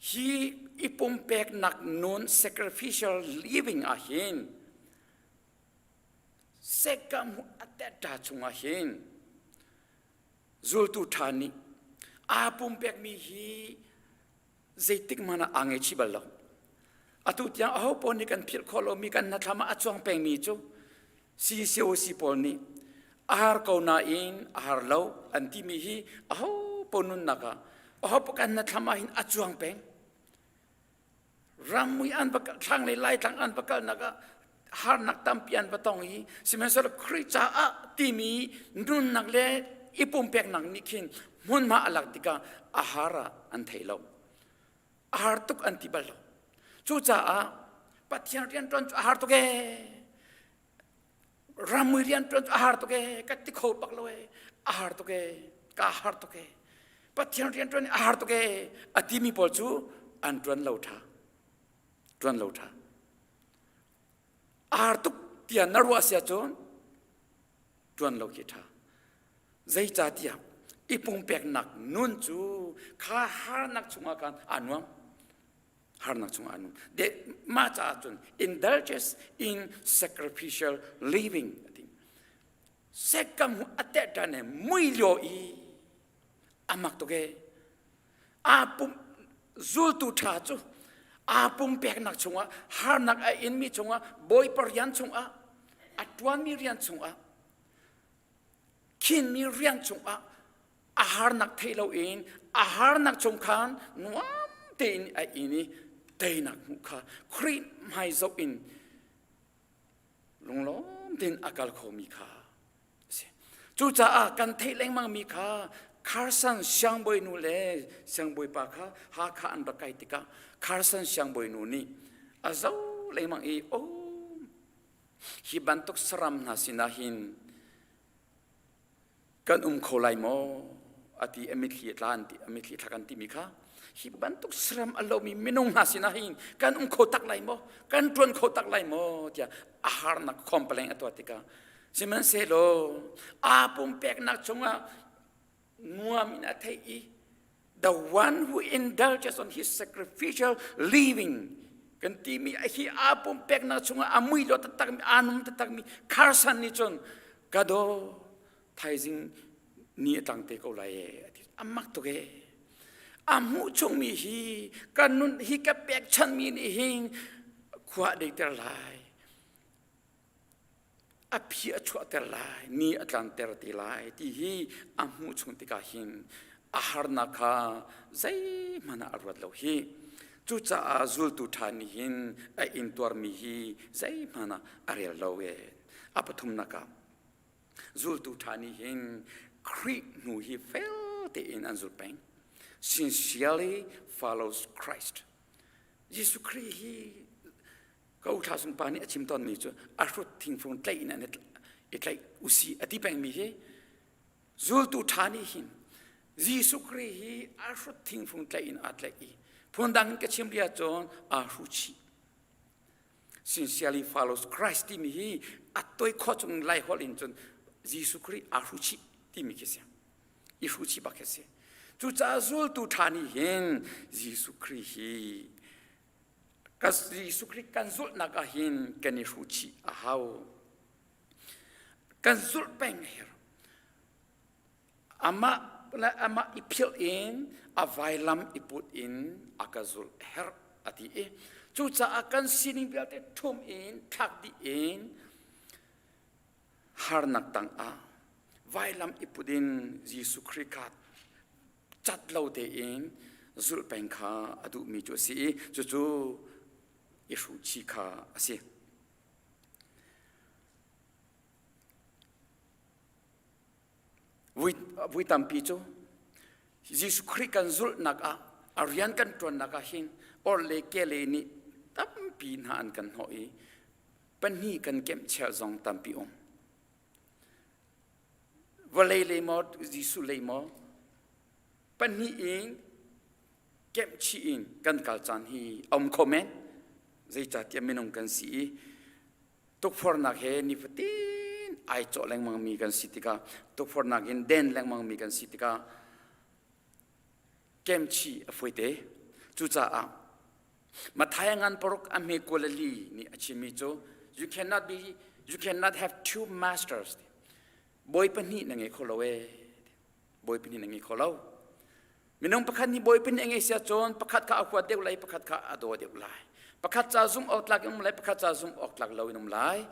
ฮีอีปุ่มเปกนักนวล sacrificial living อาหินเสกามุอัตเตตาชงอาหินจูลตุธานิปุ่มเปกมีฮีเจติกมานะอังเอชิบัลลอตุที่ยังปนกันพิลคอลมีกันนัทมาอัจฉริยะมีจูซีเซโอซีปนนี่อาหารเขาหน้าอินอาหารเหลาอันที่มีฮีปนุนนักปกันนัทมาอินอัจฉริยะรามุยอันปกันทางในไล่ทางอันปกันนักหานักตั้มปีอันปะตองฮีสิมันสระคริจ้าที่มีนุนนักเล่อีปุ่มเปกนักนิคินมุนมาอลักติกาอาหารอันเทลอาหารตุกอันติบัลจูจ้าปัจจัยเรียนตอนอาหารตุกรามุยเรียนตอนอาหารตุกกัติโคปักเลยอาหารตุกกาอาหารตุกปัจจัยเรียนตอนอาหารตุกอธิมีปอจูอันตวนเลวท่าอาหารตุกที่อันนรัวเสียจนตวนเลวกิท่าใจจ่าที่อีปุ่มเปกนักนุ่นจูข้าหานักชงอาการอันวม harnak chung anu de ma cha chun indulges in sacrificial living sekam hu atedane muilyo I amak to ge apum zultu tha chu apum pek nak chunga harnak a in mi chunga boy paryan chunga atwan mi rian chunga kin mi rian chunga ahar nak thailo in ahar nak chung khan nuam tein a ini teinak mukha khrin mai zo in lunglom tin akal khomi kha chu cha a kan thaileng mang mi kha Carson Shangboi nu le Shangboi pa kha ha kha an ba kai tika Carson Shangboi nu ni azau le mang I o hi bantok sram na sinahin kan kholai mo ati emithi atlanti emithi thakan ti mi kha hi bantuk sram alo mi minung na sinahin kan khotak lai mo kan tron khotak lai mo tia ahar na complain atwatika siman se lo apum pek nak chunga nuamina thei the one who indulges on his sacrificial living kan ti mi hi apum pek nak chunga amui lo tatak mi anum tatak mi Carson ni chon kado thaizing ni tangte ko lai amak to ge amu chung mi hi kanun hi ka pek chan mi ni hing khwa de ter lai aphi achwa ter lai ni atlang ter ti lai ti hi amu chung ti ka hin ahar na kha zai mana arwat lo hi chu cha azul tu thani hin a in tor mi hi zai mana arial lo e apathum na ka zul tu thani hin Creed nu he felt in anzul peng sincerely follows Christ. Jesus Christ he kau tha sung pani achim ton mi chu a rut thing phone tlai na net itlai usi ati peng mi he zul tu thani hin Jesus Christ he a rut thing phone tlai in atlai phon dang ka chim lia chon a ruchi sincerely follows Christ ti mi he atoi kho chung lai holin chon Jesus Christ a ruchi ti mi kese I ruchi ba kese chu cha zul tu thani hin Jesus Christ hi kas Jesus Christ kan zul na ka hin kan ruchi a hau kan zul peng her ama ipil in a vailam iput in akazul her ati chu cha akan sining biate thum in thak di in har nak tang a vailam ipudin Jesus Christ chat lo de in zul peng kha adu mi chu si chu isu chi kha ase vui tam pi chu Jesus Christ kan zul nak a arian kan tron nak a hin or le ke le ni tam pi na an kan hoi pan hi kan kem chel zong tam pi Valay le mo Jesus le mo pan hi in kem chi in kan kal chan hi comment zai cha tiam minong kan si tok for nak he ni fatin ai cho leng mang mi kan sitika tok for nak in den leng mang mi kan sitika kem chi afoite chu cha a mathayangan porok ame kolali ni achimi cho you cannot have two masters boy pani nangi kholowe boy pani nangi kholo minong pakhat ni boy pani ngai sia chon pakhat ka akwa deu lai pakhat ka ado deu lai pakhat cha zum outlak um lai pakhat cha zum outlak lo inum lai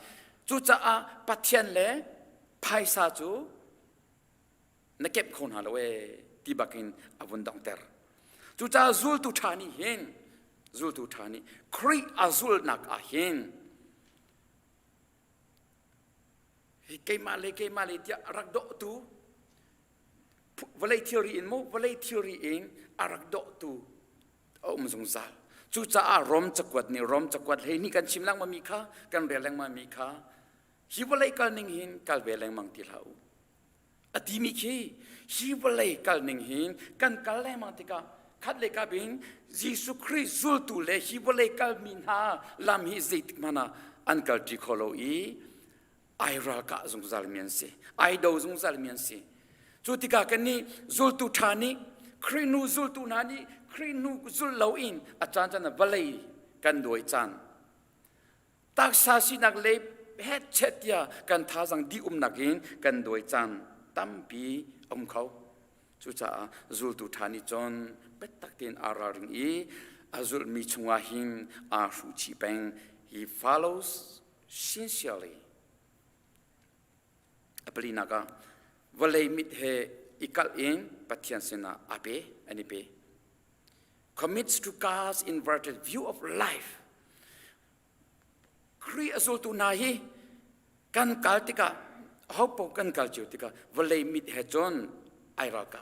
chu cha a pathian le phaisa chu nakep khon halowe ti bakin avun dong ter chu cha zul tu thani hin zul tu thani khri azul nak a hin ke male dia rak do tu valai theory in mo valai theory in arak do tu zung zal chu cha a rom chakwat ni rom chakwat he ni kan chimlang ma mi kha kan relang ma mi kha hi valai kal ning hin kal beleng mang ti lau ati mi khi hi valai kal ning hin kan kal le mang ti ka khat le ka bin Jesus Christ zul tu le hi valai kal min ha lam hi zait mana an kal ti kholo ai ra ka zung zal mian se ai do zung zal mian se chu ti ka kan ni zul tu thani ครีนูซุลตูนานีครีนูซุลเลวอินอาจารย์จะนับเลยกันโดยจันตักษาสินักเลเฮ็ดเช็ดยากันท้าสังดีนักอินกันโดยจันตั้มปีเขาจุจ้าซุลตูธานีจนเป็ดตักเตียนอาราริงอีอาซุลมีชงวาหินอาสุชีเป็ง he follows sincerely apeli naga valei mit he ikal in pathian sena ape anipe commits to God's inverted view of life kri azul tu nahi kan kaltika hopo kan kalchutika valei mit he john airaka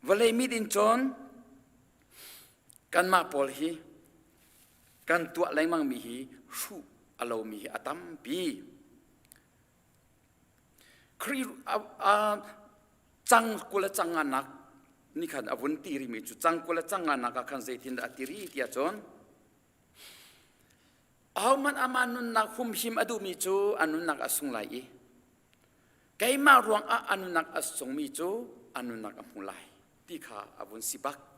valei mit in john kan ma pol hi kan tua lai mang mi hi shu alo mi atam pi kri chang kula changanak ni khan avun ti ri mi chu chang kula changanak khan zeitin atiri tia chon man amanun nak hum him adu mi chu anun nak asung lai kaima ruang anun nak asung mi chu anun nak amulai ti kha avun sibak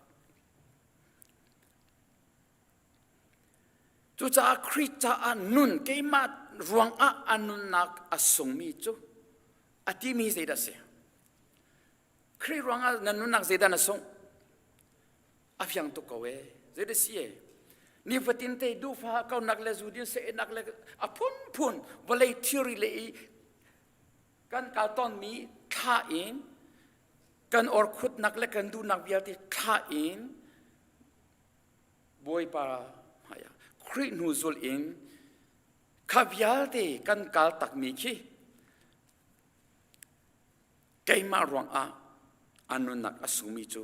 จุจ้าคริสจ้าอันนุนเกี่ยมารวงอันนุนนักอสงมีจูอธิมีเสดเสียคริรวงอันนุนนักเสดนัสงอภิยังตุกเวเสดเสียนี่ฟัตินเตดูฟ้าเขานักเลจูดินเสนักเลอพุนวลัยทิริเลกันกาตอนมีท่าอินกันอร์ขุดนักเลกันดูนักวิญญาณท่าอินบอยปาครินูซุลอินขับยาเตกันกาลตักมีขี้เกยมารวงอันนุนักอสุมิจู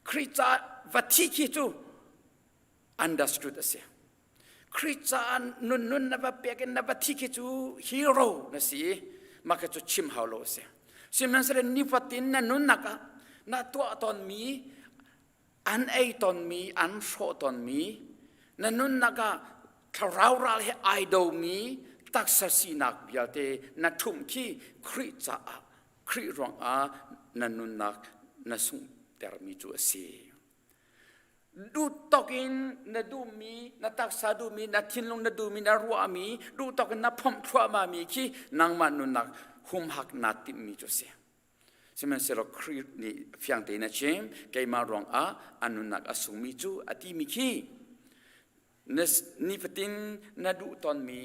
คริจาวัติขี้จู understood เสียคริจานุนนับเปียกันนับที่ขี้จู hero นะสิมาแค่จูชิมฮาวโลเสียสิมันเสด็จนิฟัตินนันนุนักนักตัวตอนมีอันไอตอนมีอันโชตอนมีนั่นนุ่นนักทาราวราเลไอดอมีตักษสีนักเบียเตนัทุ่มขี้คริจ้าคริรองนั่นนุ่นนักนัสุงเตอร์มีจูเสียดูตอกินนัดูมีนัตักษาดูมีนัทินลงนัดูมีนัรัวมีดูตอกินนัพมทัวมามีขี้นางมันนุ่นนักหุมหักนัดติมีจูเสียใช่ไหมเสร็จครินี่เฟียงเตนะเชมเกยมารองอันนุ่นนักอสุงมีจูอติมีขี้นิฟตินนาดูตอนมี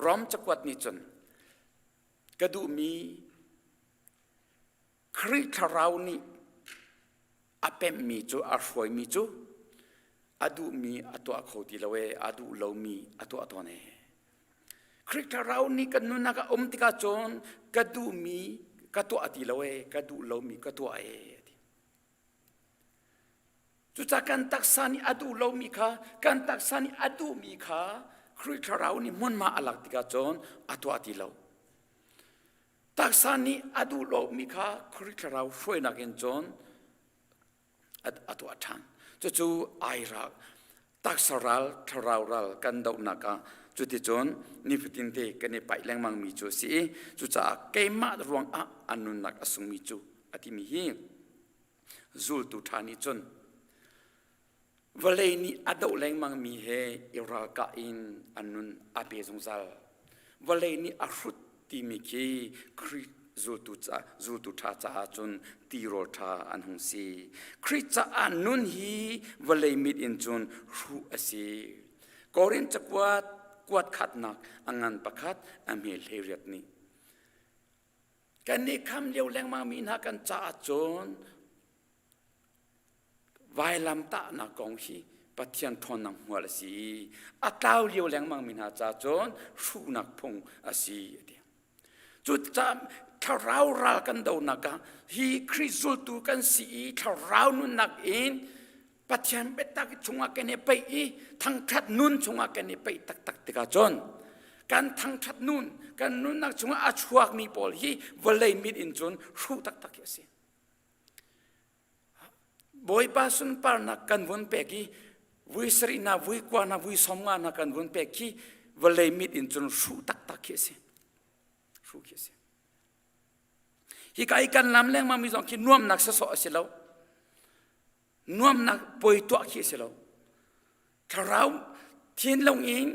ร้อมจักวัดนิจนกระดูมีคริทาราวนีอเปมมีจูอาร์ฟอยมีจูอดูมีอตัวเขาดีละเวอดูเลวมีอตัวเน่คริทาราวนีกันนุนักติกาจนกระดูมีกระตัวดีละเวกระดูเลวมีกระตัวจุดการตักษานี่อดูเรามีค่ะการตักษานี่อดูมีค่ะคริสเรานี่มันมาอลักติกาจนอตัวอดีเราตักษานี่อดูเรามีค่ะคริสเราช่วยนักเรียนจนอตัวทันจู่ไอรักตักษาเราทาราวกันดาวนักจุดที่จนนิฟตินเตกันในไปแรงมังมีจูสิจุดจะเกมารวงอันนุนักอสุมีจูอธิมีหิจูลตุธานิจนวลัยนี้อดเอาแรงมังมีเฮอิรักอินอันนุนอาเปซงซาลวลัยนี้อารุตติมิคีคริจูตุทาจาจนตีโรธาอันหงสีคริจาอันนุนฮีวลัยมิดอินจนรูอสีกอรินจะกวดขัดนักอังงันประคัดอเมลเฮเรียตนี้กันนี้คำเลี้ยวแรงมังมีนักกันจ้าจนวายลำตาหนักองฮีปะเทียนทอนนังหัวละสีอัตาวเลียวแรงมังมินาจาจนสู้นักพงอาศีจุดจำทาราวรากันดาวนักฮีคริสุลตูกันสีทาราวนุนักเองปะเทียนเบตักชงอากันไปอีทั้งทัดนุนชงอากันไปตักติกาจนการทั้งทัดนุนกันนุนนักชงอาชวกมีปอลฮีวลัยมิดอินจนสู้ตักยาสีบอยปาสุนปานักกันวนเปกีวิสรินาวิกวานาวิสมงานักกันวนเป ki vale mit in zon shu tak tak kese shu kese hi kai kan lam leng ma mi zong ki nuam nak sa so se lo nuam nak poi to ki se lo tharau thiên long in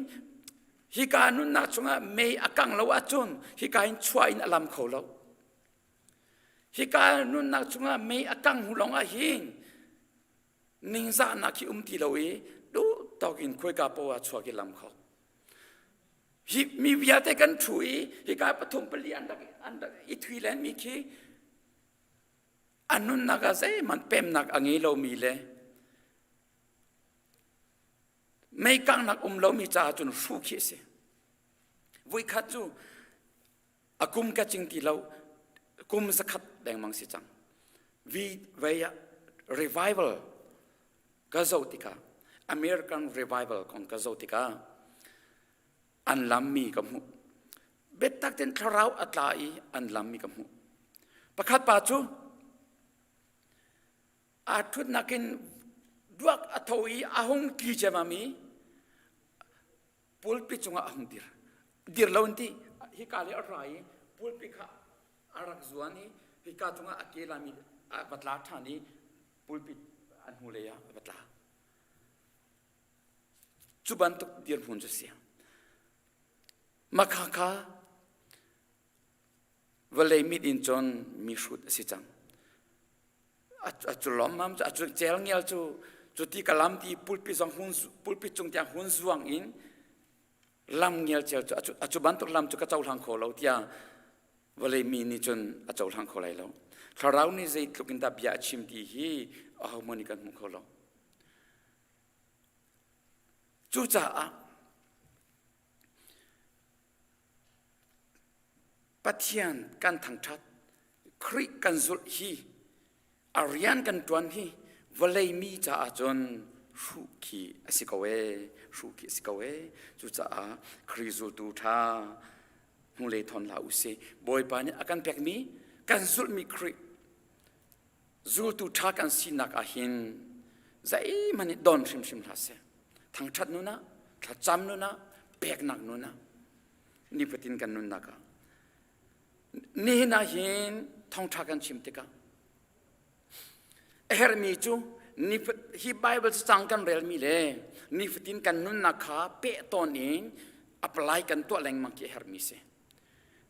hi ka nun nak chunga me akang lo achun hi ka in chua in alam kho lo hi ka nun nak chunga me akang hulong a hin ning za na ki ti lo e do tok in khoi ka po a chua ki lam kho hi mi bia te kan thui hi ka pathum pali an dak I thui len mi ki anun naga se man pem nak angi lo mi leไม่กังนักเรามีจ่าจนสู้ขี้เสียวิคัดจูอากุมกัจริงที่เรากุมสักขัดแดงมังสิจังวิเวีย revival กาโซติกา American revival ของกาโซติกาอันลำมีกับหูเบ็ดตักเต็นทราวอัตลายอันลำมีกับหูประคัดป่าจูอาทุนนักินดวกอัฐวีอาหงกีเจมามีปุลปิจงอาหงดีร์ลาวันที่ฮิกาเลอรายปุลปิข้าอารักจวนนี้ฮิกาจงอาเกลามีบัตลาท่านี้ปุลปิอันหูเลยบัตลาจุบันตุกดีร์พุนจุเสียมาข้าข้าวเลมิดอินจอนมีชุดสิจังอาจุล้อมมั่มอาจุเจลเงียลจุที่กะลำที่ปุลปิจงหุ่นปุลปิจงที่หุ่นสว่างอินลำเงียลเจลอาจุบันตุกลำจุกระเจ้าทางโคเราที่วเลยมีนี่จนอาเจ้าทางโคไรเราถ้าเรานี่ใจลุกินตาบิอาชิมที่ฮีอาหมันกันมุขเราจุจ่าปัทยันกันทางชัดคริกันสุดฮีอาริยันกันตวนฮีวเลยมีจ่าจนสุขีสิกเวสุขีสิกเวจุจ่าคริสุตูธาหุ่นเลยทอนลาอุเซบอยปานี่อาการเปียกมีกันสุดมีคริสุตูธากันสินักอาหินใจมันนี่ดอนชิมลาเซทางชัดนู้นนะถ้าจำนู้นนะเปียกหนักนู้นนะนี่ปฏินกันนู้นนักนี่นะหินทองทักกันชิมติกาเฮร์มีจูนี่ฮีไบเบิลสังกันเรลมีเลยนี่ปฏินกันนู้นนักขาเปะตอนเองอัปไลกันตัวแรงมังคีเฮร์มีเซ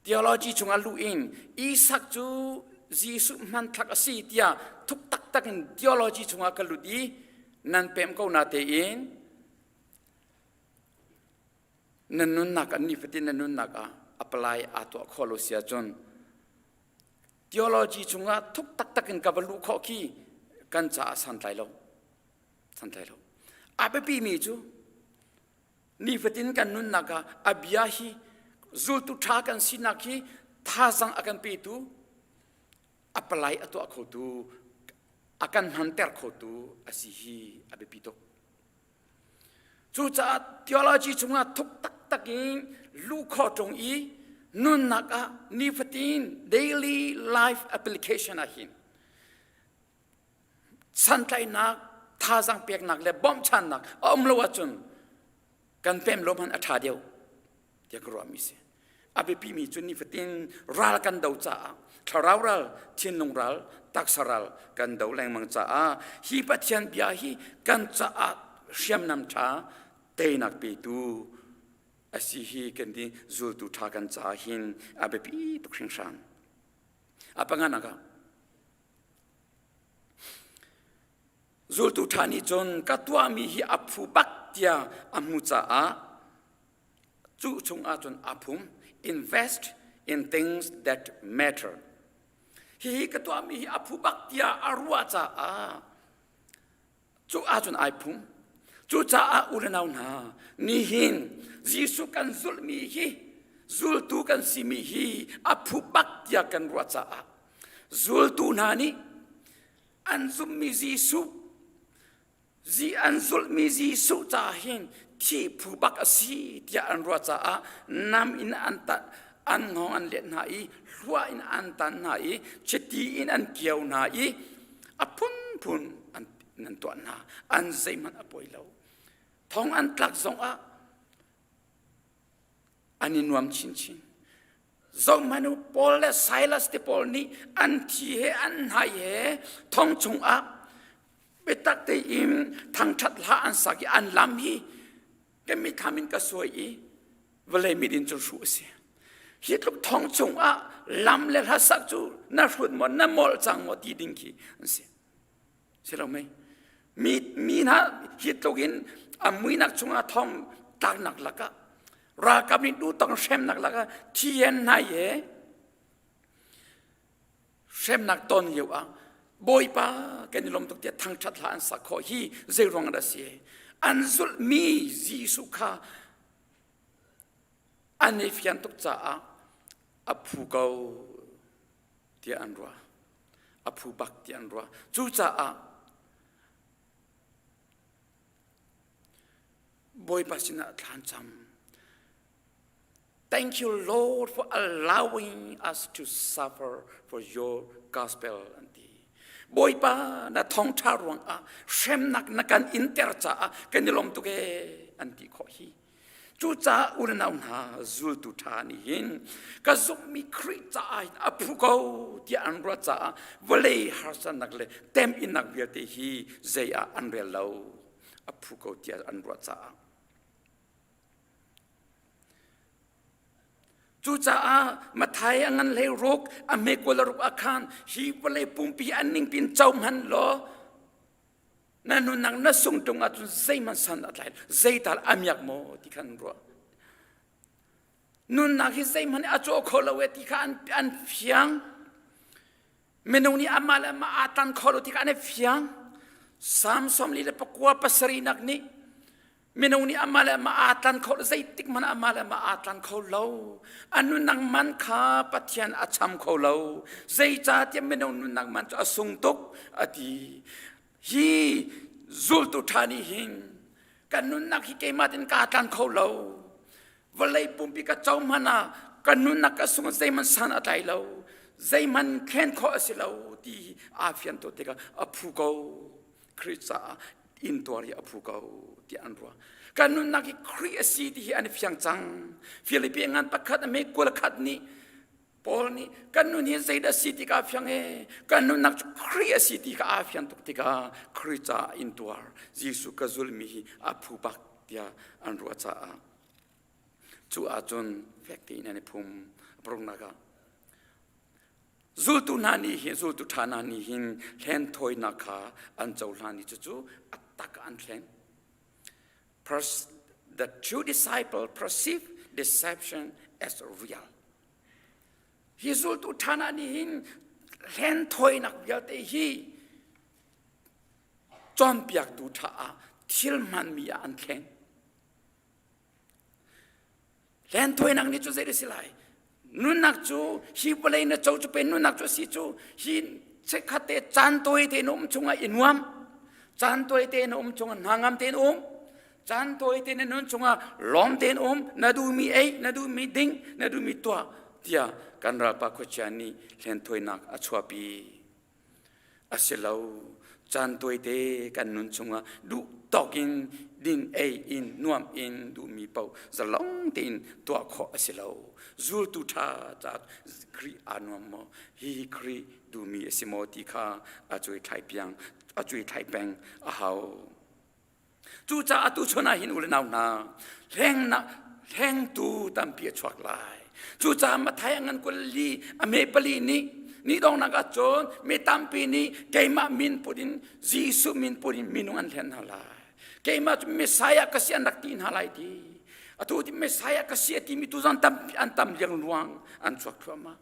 theology จงอาลูอินอีสักจูจีสุมันทักสีเตียทุกตักตักอิน theology จงอากัลุดีนั่นเป็นเขาหน้าเตียนนั่นนุ่นนักอันนี้ปฏินั่นนุ่นนักอัปไลอาตัวโคโลเซียจน theology จงอาทุกตักตักอินกับลูกข้อขี้กันจะสันไตโลอาเปปีมีจูนี่ปฏิกันนุ่นนักอาบิยาฮีจูตุทากันสินักฮีท่าสังอากันปีตูอัปไลอาตัวโคตูอากันหันเตอร์โคตูอาศิฮีอาเปปีโตจูจ่า theology จงอาทุกตักตักอินลูกข้อจงอีนุ่นนักนี่ปฏิน daily life application อาหินสันไตนักท่าสังเปียกนักและบอมชันนักอมโลวจุนกันเต็มลมหันอัฐาเดียวเดียกรัวมิเสอาเปปีมีจุนนี่ปฏินรัลกันดาวจ่าทาราวรัลเทียนลงรัลตักสรัลกันดาวแรงมังจ่าฮีปัจจันบิยาฮีกันจ่าเชียมนำชาเตนักปีตูอาศิฮีกันดีจูตุทากันจ่าหินอาเปปีตุกชิงชันอาปังงันนะครับจูตุทานิจนกัตวามีฮีอับฟูบักเตียอามุจ่าจูชงอาจนอาภุม invest in things that matter ฮีกัตวามีฮีอับฟูบักเตียอารัวจ่าจูอาจนอาภุมจูจ่าอุลนาวนานี่หินยิสุกันซุลมีฮีซุลตูกันซิมีฮีอับฟูบักเตียกันรัวจ่าซุลตูนานี่อันซุมมียิสุอันซุลมียิสุจ่าหินที่ผู้บักสีที่อันรัวจ่านำอินอันตันอันงงอันเล็ดนาอีรัวอินอันตันนาอีเชตีอินอันเกี่ยวนาอีอพุนอันนั่นตัวนาอันใจมันอป่วยเราท้องอันตักสงอันนี้นวมชิน zong manu Paul le Silas te Paul ni an thi he an hai he thong chung a betak te im thang that la an saki an lam hi ke mi thamin ka soi i vale mi din chu su se hi tluk thong chung a lam le ha sak chu na hrut mo na mol chang mo ti ding ki se se lo mai mi na hi tlogin amui nak chunga thong tak nak laka ra kap ni du tong shem nak laka thien na ye shem nak ton yu a boy pa ken lom tok te thang that la an sa kho hi ze rong da se an zul mi jisu kha an ne fian tok cha a phu go ti an ro a phu bak ti an ro chu cha boy pasina than cham. Thank you, Lord, for allowing us to suffer for your gospel. Boy pa na thong tha ruang shem nak nakan inter cha kanilom tu ke anti kho hi chu cha urnaun ha zul tu tha ni hin ka zum mi khri cha a phu ko ti an ra cha vole har san nak le tem in nak bia te hi zeya an re lo a phu ko ti an ra cha chu cha ma thai angan le rok a me ko la rok akhan hi vole pumpi anning pin chau man lo na nu nang na sung tung at zai man san at lai zai tal amyak mo ti khan ro nun na hi zai man a cho kholo we ti khan an phiang menoni amal ma atan kholo ti khan e phiang sam som li le pakwa pasari nak ni menoni amala ma atan kho zai tik man amala ma atan kho lo anu nang man kha pathian acham kho lo zai cha te menon nang man cha sung tok ati hi zul tu thani hin kanun nak hi ke ma tin ka tan kho lo valai pumpi ka chaw mana kanun nak ka sung zai man san atai lo zai man khen kho asilo ti afian to te ka aphu ko krista in tori aphu ko ti anwa kanun nak creasi ti an fyang chang philippine an pakhat me kol khat ni pol ni kanun hi zaida city ka fyang e kanun nak creasi ti ka afyan tok ti ka krita in tor jisu ka zulmi aphu bak tia anwa cha chu achun fakti ne phum prong naga zultu nani hi zultu thana ni hin len thoi nakha an chaulani chu atak an len. The true disciple perceive deception as real. He zultu thana ni hin len thoi nak yate hi chom piak tu tha thil man mi an len. Len thoi nak ni chu zai silai nun nak chu hi balai na chau chu pen nun nak chu si chu hi che khate chan toi te nom chunga inwam chan toi te nom chunga nangam te nom chan toi te nun chunga lom te nom na du mi ei na du mi ding na du mi twa tia kan ra pa ko chani len thoi nak achwa pi asilau chan toi te kan nun chunga du talking din ei in nuam in du mi pau zalong tin twa kho asilau zul tu tha cha kri anwamo hi kri du mi simoti kha achui thai piang achui thai peng a hau chu cha atu chona hin ul nau na leng tu tam pi chwak lai chu cha ma thai angan kul li ame pali ni dong na ka chon me tam pi ni keima min pudin jisu min pudin minung an len halai keima mesaya kasian dak tin halai di atu ti mesaya kasia ti mi tu zan tam antam yang luang an chwak thama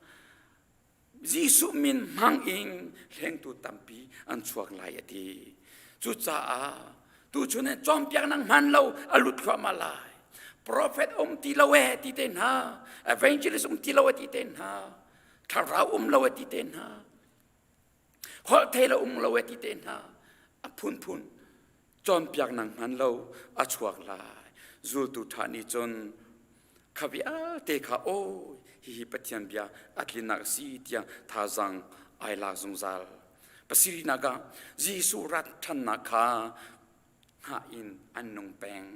jisu min mang ing leng tu tampi an chwak lai ati chu cha tu chune chom piang nang man lo alut thama lai prophet ti lawe ti ten ha evangelist ti lawe ti ten ha thara lawe ti ten ha hol thela lawe ti ten ha phun chom piang nang man lo a chwak lai zul tu thani chon khavia te kha o hi pathian bia atlinak si tia thazang aila zungzal pasiri naga jisu rat than nakha ha in annung peng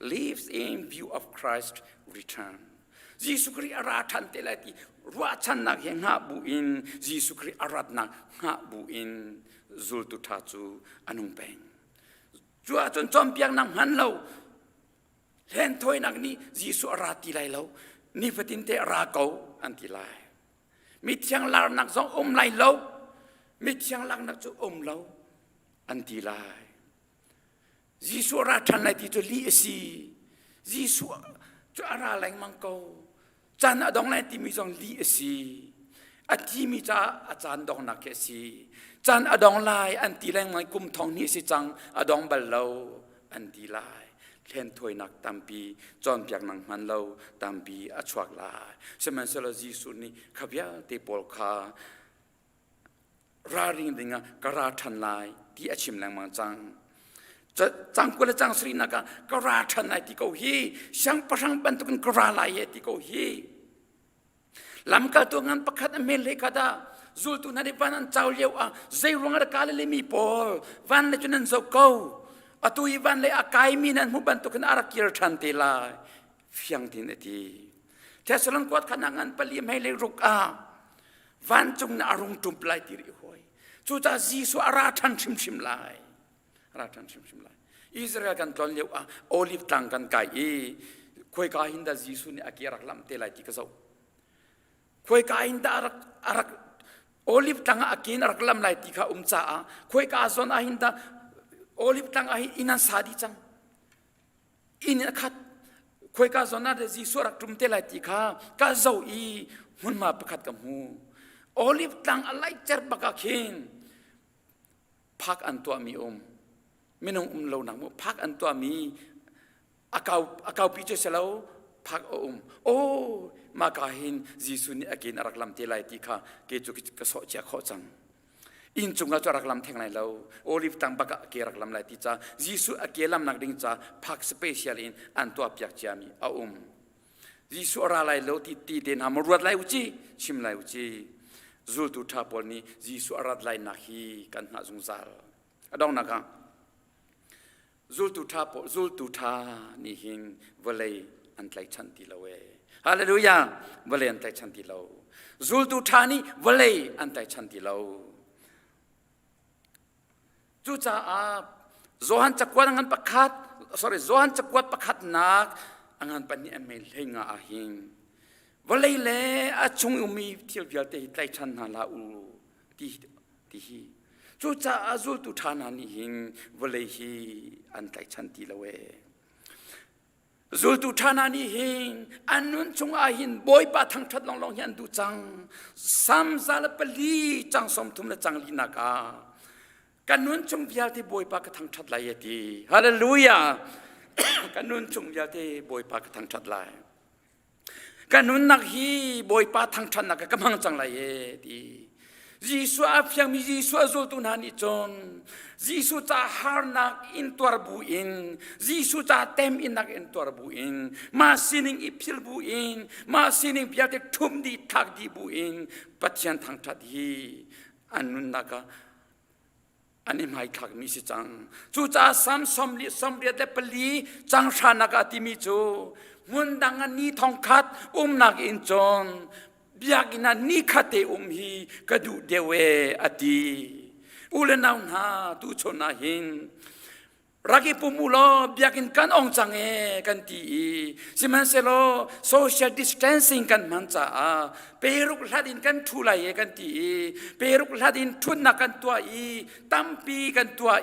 lives in view of Christ return jisu kri ara than telati รัวชันนักเฮงหาบุอินยิสุคริอารัตนักหาบุอินจุลตุทาจูอนุงเปงจัวจนจอมเปียงนำหันเราเล่นถอยนักนี้ยิสุอาราติไลเรานี่ปฏินเตราเกาอันติไลมิเทียงลานักสองไลเรามิเทียงลักนักจะเราอันติไลยิสุอาราทันไลที่จะลีเอซียิสุจะอาราแรงมังเกาจันอดองไลที่มีจงลีเอซีอาทิมีจ้าอาจารย์ดองนักเกซีจันอดองไลอันติแรงมันกุมทองนี้สิจังอดองบัลเลาอันติไลเล่นถอยนักตามปีจอมเปียกนังมันเราตามปีอชวกลาสมัยสละจีสุนีขบยาเตปอลคาราริงดิงกราทันไลที่อาชิมแรงมังจังจะจังกุลจังสรีนักกราทันไลที่เขาฮีช่างประชังบรรทุกกราไลที่เขาฮีลำกาตัวงานประคัดเมลเลกาดาจุลตุนาดิบันันเจ้าเลี้ยวใจรงอากาศเลยมีปอลวันเลยจุนันเจ้าเก่าatu iban le akai minan mu bantu kan arakir thanti la fiang tin eti thesalan kwat khanangan pali mai le ruka van chung na arung tum plai ti ri hoi chu ta ji su ara than chim lai Israel kan ton le olive tang kan kai e khoi ka hinda ji su ni akirak lam te lai ti ka sau khoi ka hinda arak olive tang akin arak lam lai ti kha cha khoi ka zon a hinda olive tang ahi inan sadi chang in khat khoi ka zona de ji surak tum te lai ti kha ka zo I hun ma pakhat kam hu olive tang alai cher baka khin phak an to mi minong lo nang mo phak an to mi akau pi che selo phak ma ka hin ji su ni again arak lam te lai ti kha ke chu ka so cha kho chang in chunga charak lam theng lai lo olive tang baka ke rak lam lai ti cha jisu akelam nak ding cha phak special in an to pyak chami jisu ara lai lo ti den ham ruat lai uchi chim lai uchi zul tu tha pol ni jisu arat lai na hi kan na zung zal adong na ka zul tu tha ni hin volei an tlai chan ti lo we hallelujah volei an tlai chan ti lo zul tu tha ni volei an tlai chan ti lo chu cha zohan chakwat angan pakhat zohan chakwat pakhat nak angan pani amel henga ahing volei le achung umi thil bial te tlai chan na la u ti hi chu cha azul tu thana ni hing volei hi an tlai chan ti lawe zul tu thana ni hing anun chung ahin boy pa thang that long hian du chang sam zal pali chang som thum la chang lina ka kanun chung bial te boy pa ka thang that lai ti hallelujah kanun chung bial te boy pa ka thang that lai kanun nak hi boy pa thang that nak ka mang chang lai ti Jisu apyang mi Jisu azul tu nani chon Jisu ta har nak in tuar buin Jisu ta tem in nak in tuar buin ma sining ipil buin ma sining biate thum di thak di buin patyan thang that hi anun naka ani mai thak mi si chang chu cha sam somli somri de pali chang sha naka ti mi chu mun dang ani thong khat nak in chon biagina ni khate hi kadu dewe ati ulenaw na tu chona hin ragi pumulo biagin kan ong change kan ti siman selo social distancing kan mancha peruk ladin kan thulai kan ti peruk ladin thunna kan tua tampi kan tua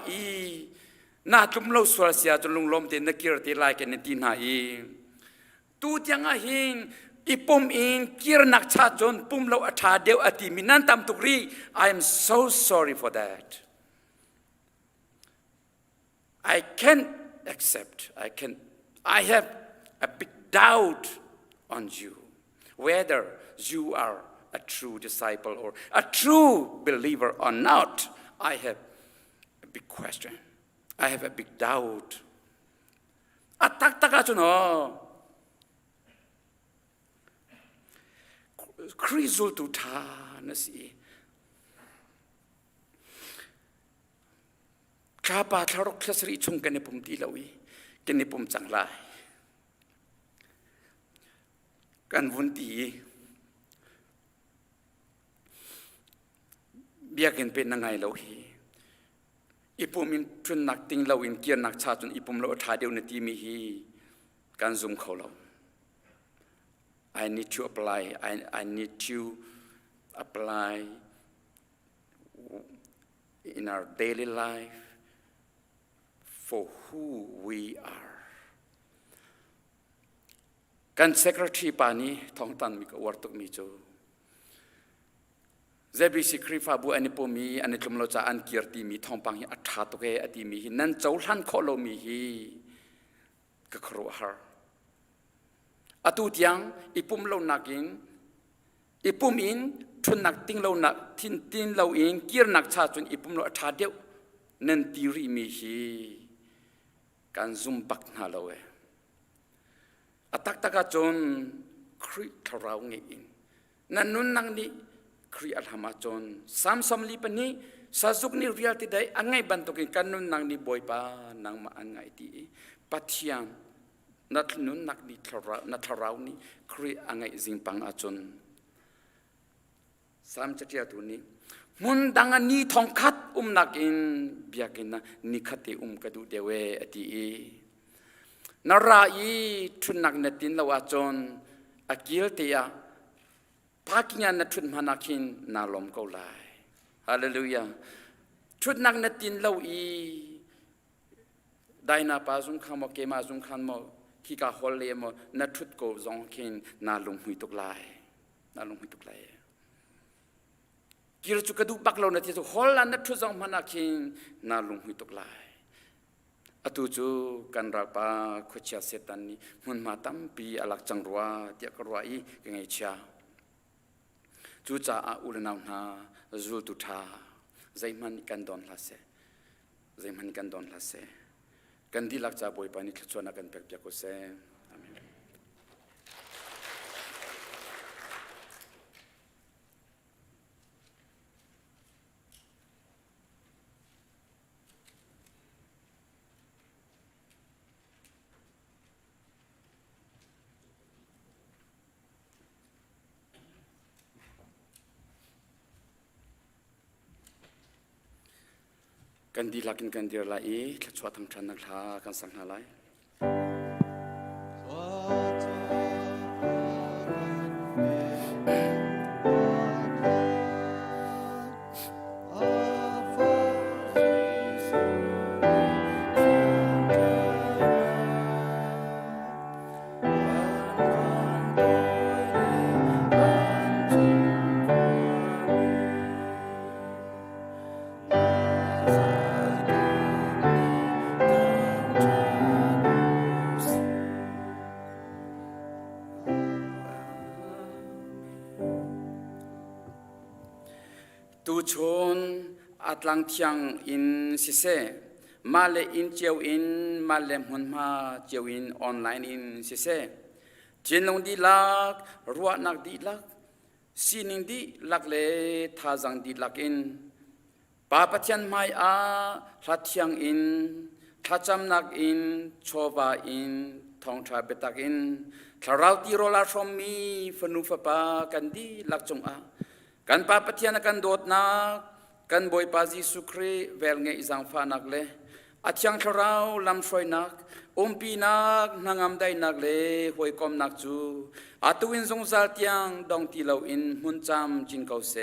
na tumlo swasia tulunglom te nakir te lai kan ti na tu tiang hin ipum in kirnak cha jon pumlo atha deu ati minan tam tukri I am so sorry for that I can't accept I have a big doubt on you whether you are a true disciple or a true believer or not I have a big question I have a big doubt atak taka chuno Krizul tu tha nasi kapa tharok khasri chung kane pum ti lawi kane pum changlai kan vun ti เบียกันเป็นยังไงเราฮีอีปุ่มอินทุนนักติงเราอินเกียร์นักชาจนอีปุ่มเราท้าเดียวในทีมีฮีการซุ่มเขาเรา I need to apply I need to apply in our daily life for who we are การ secretary ปานี้ท้องตันมีกวาดตุกมีโจเจบิสิครีฟาบูอันนี้ปมีอันนี้กลุ่มเราจะอันเกียรติมีทองปังฮีอัฐาตุกเออดีมีฮีนั่นเจ้าท่านขอเรามีฮีก็ครัวฮาอตุที่ยังอีปุ่มเราหนักอินอีปุ่มอินทุนหนักติ้งเราหนักทิ้งเราอินเกียรหนักชาจนอีปุ่มเราอัฐาเดียวนั่นตีรีมีฮีการซุ่มปักหาเราอัตักตะกาจนคริทเราเงี้ยนั่นนุ่นนังนี้คริอัลฮามาจนสามลีปนี้สาสุกนี้เรียลที่ใดอันไงบันตุกินกันนุ่นนังนี้บ่อยปานังมาอันไงที่ปัทยานนัดนุ่นนักนี้นัดเรานี้คริอันไงจิงปังอาจนสามจัตยาตุนี้มุนดังอันนี้ทองคัดนักอินเบียกินนะนิคัติกระดูเดเวอดีนาราอีทุนนักเนตินลาวาจนอากิลเตียพากิญาณทุนมานักินนาลมเกาไลฮาเลลูยาทุนนักเนตินลาวอีได้นาปาจุงขามเกมาจุงขันมขี้กาฮอลเลมนัทุดโกจงกินนาลงหุยตุกไลนาลงหุยตุกไลกิรจุกระดูปักเราเนติสุฮอลลันนัทุจงมานักินนาลงหุยตุกไลอตุจูกันรักปาคุชยาเซตันนี้มันมาตั้มปีอลักจังรัวเดียกรัวอีกังไงเชียจูจ่าอุลนาวนาจูตุธาใจมันกันดอนลาเซใจมันกันดอนลาเซกันดีลักจ่าบอยปานิขชวนากันเปียกเปียกเซอาเมนกันดีลักกันดีละอีขชวทั้งชันนักท่ากันสังหาร ตูชนอัตลังเทียงอินสิเซมาเลอินเจียวอินมาเลมุนมาเจียวอินออนไลน์อินสิเซจินลงดีลักรัวนักดีลักซีนิงดีลักเลท่าจังดีลักอินปาปะเทียนไม่อาทัดเทียงอินทัดจำนักอินโชบาอินทองทราเบตักอินทาราวตีโรลาชมมีฟนุฟปากันดีลักจงอากันปาปะเทียนกันโดดนักกันบอยปาจิสุครีเวลเงอิจังฟานักเลอาเทียงทาราวลำช่วยนักปีนักนางามได้นักเลหวยกอมนักจูอาตุวินสงสารเทียงดองตีเหลาอินมุนจำจินเกาเซ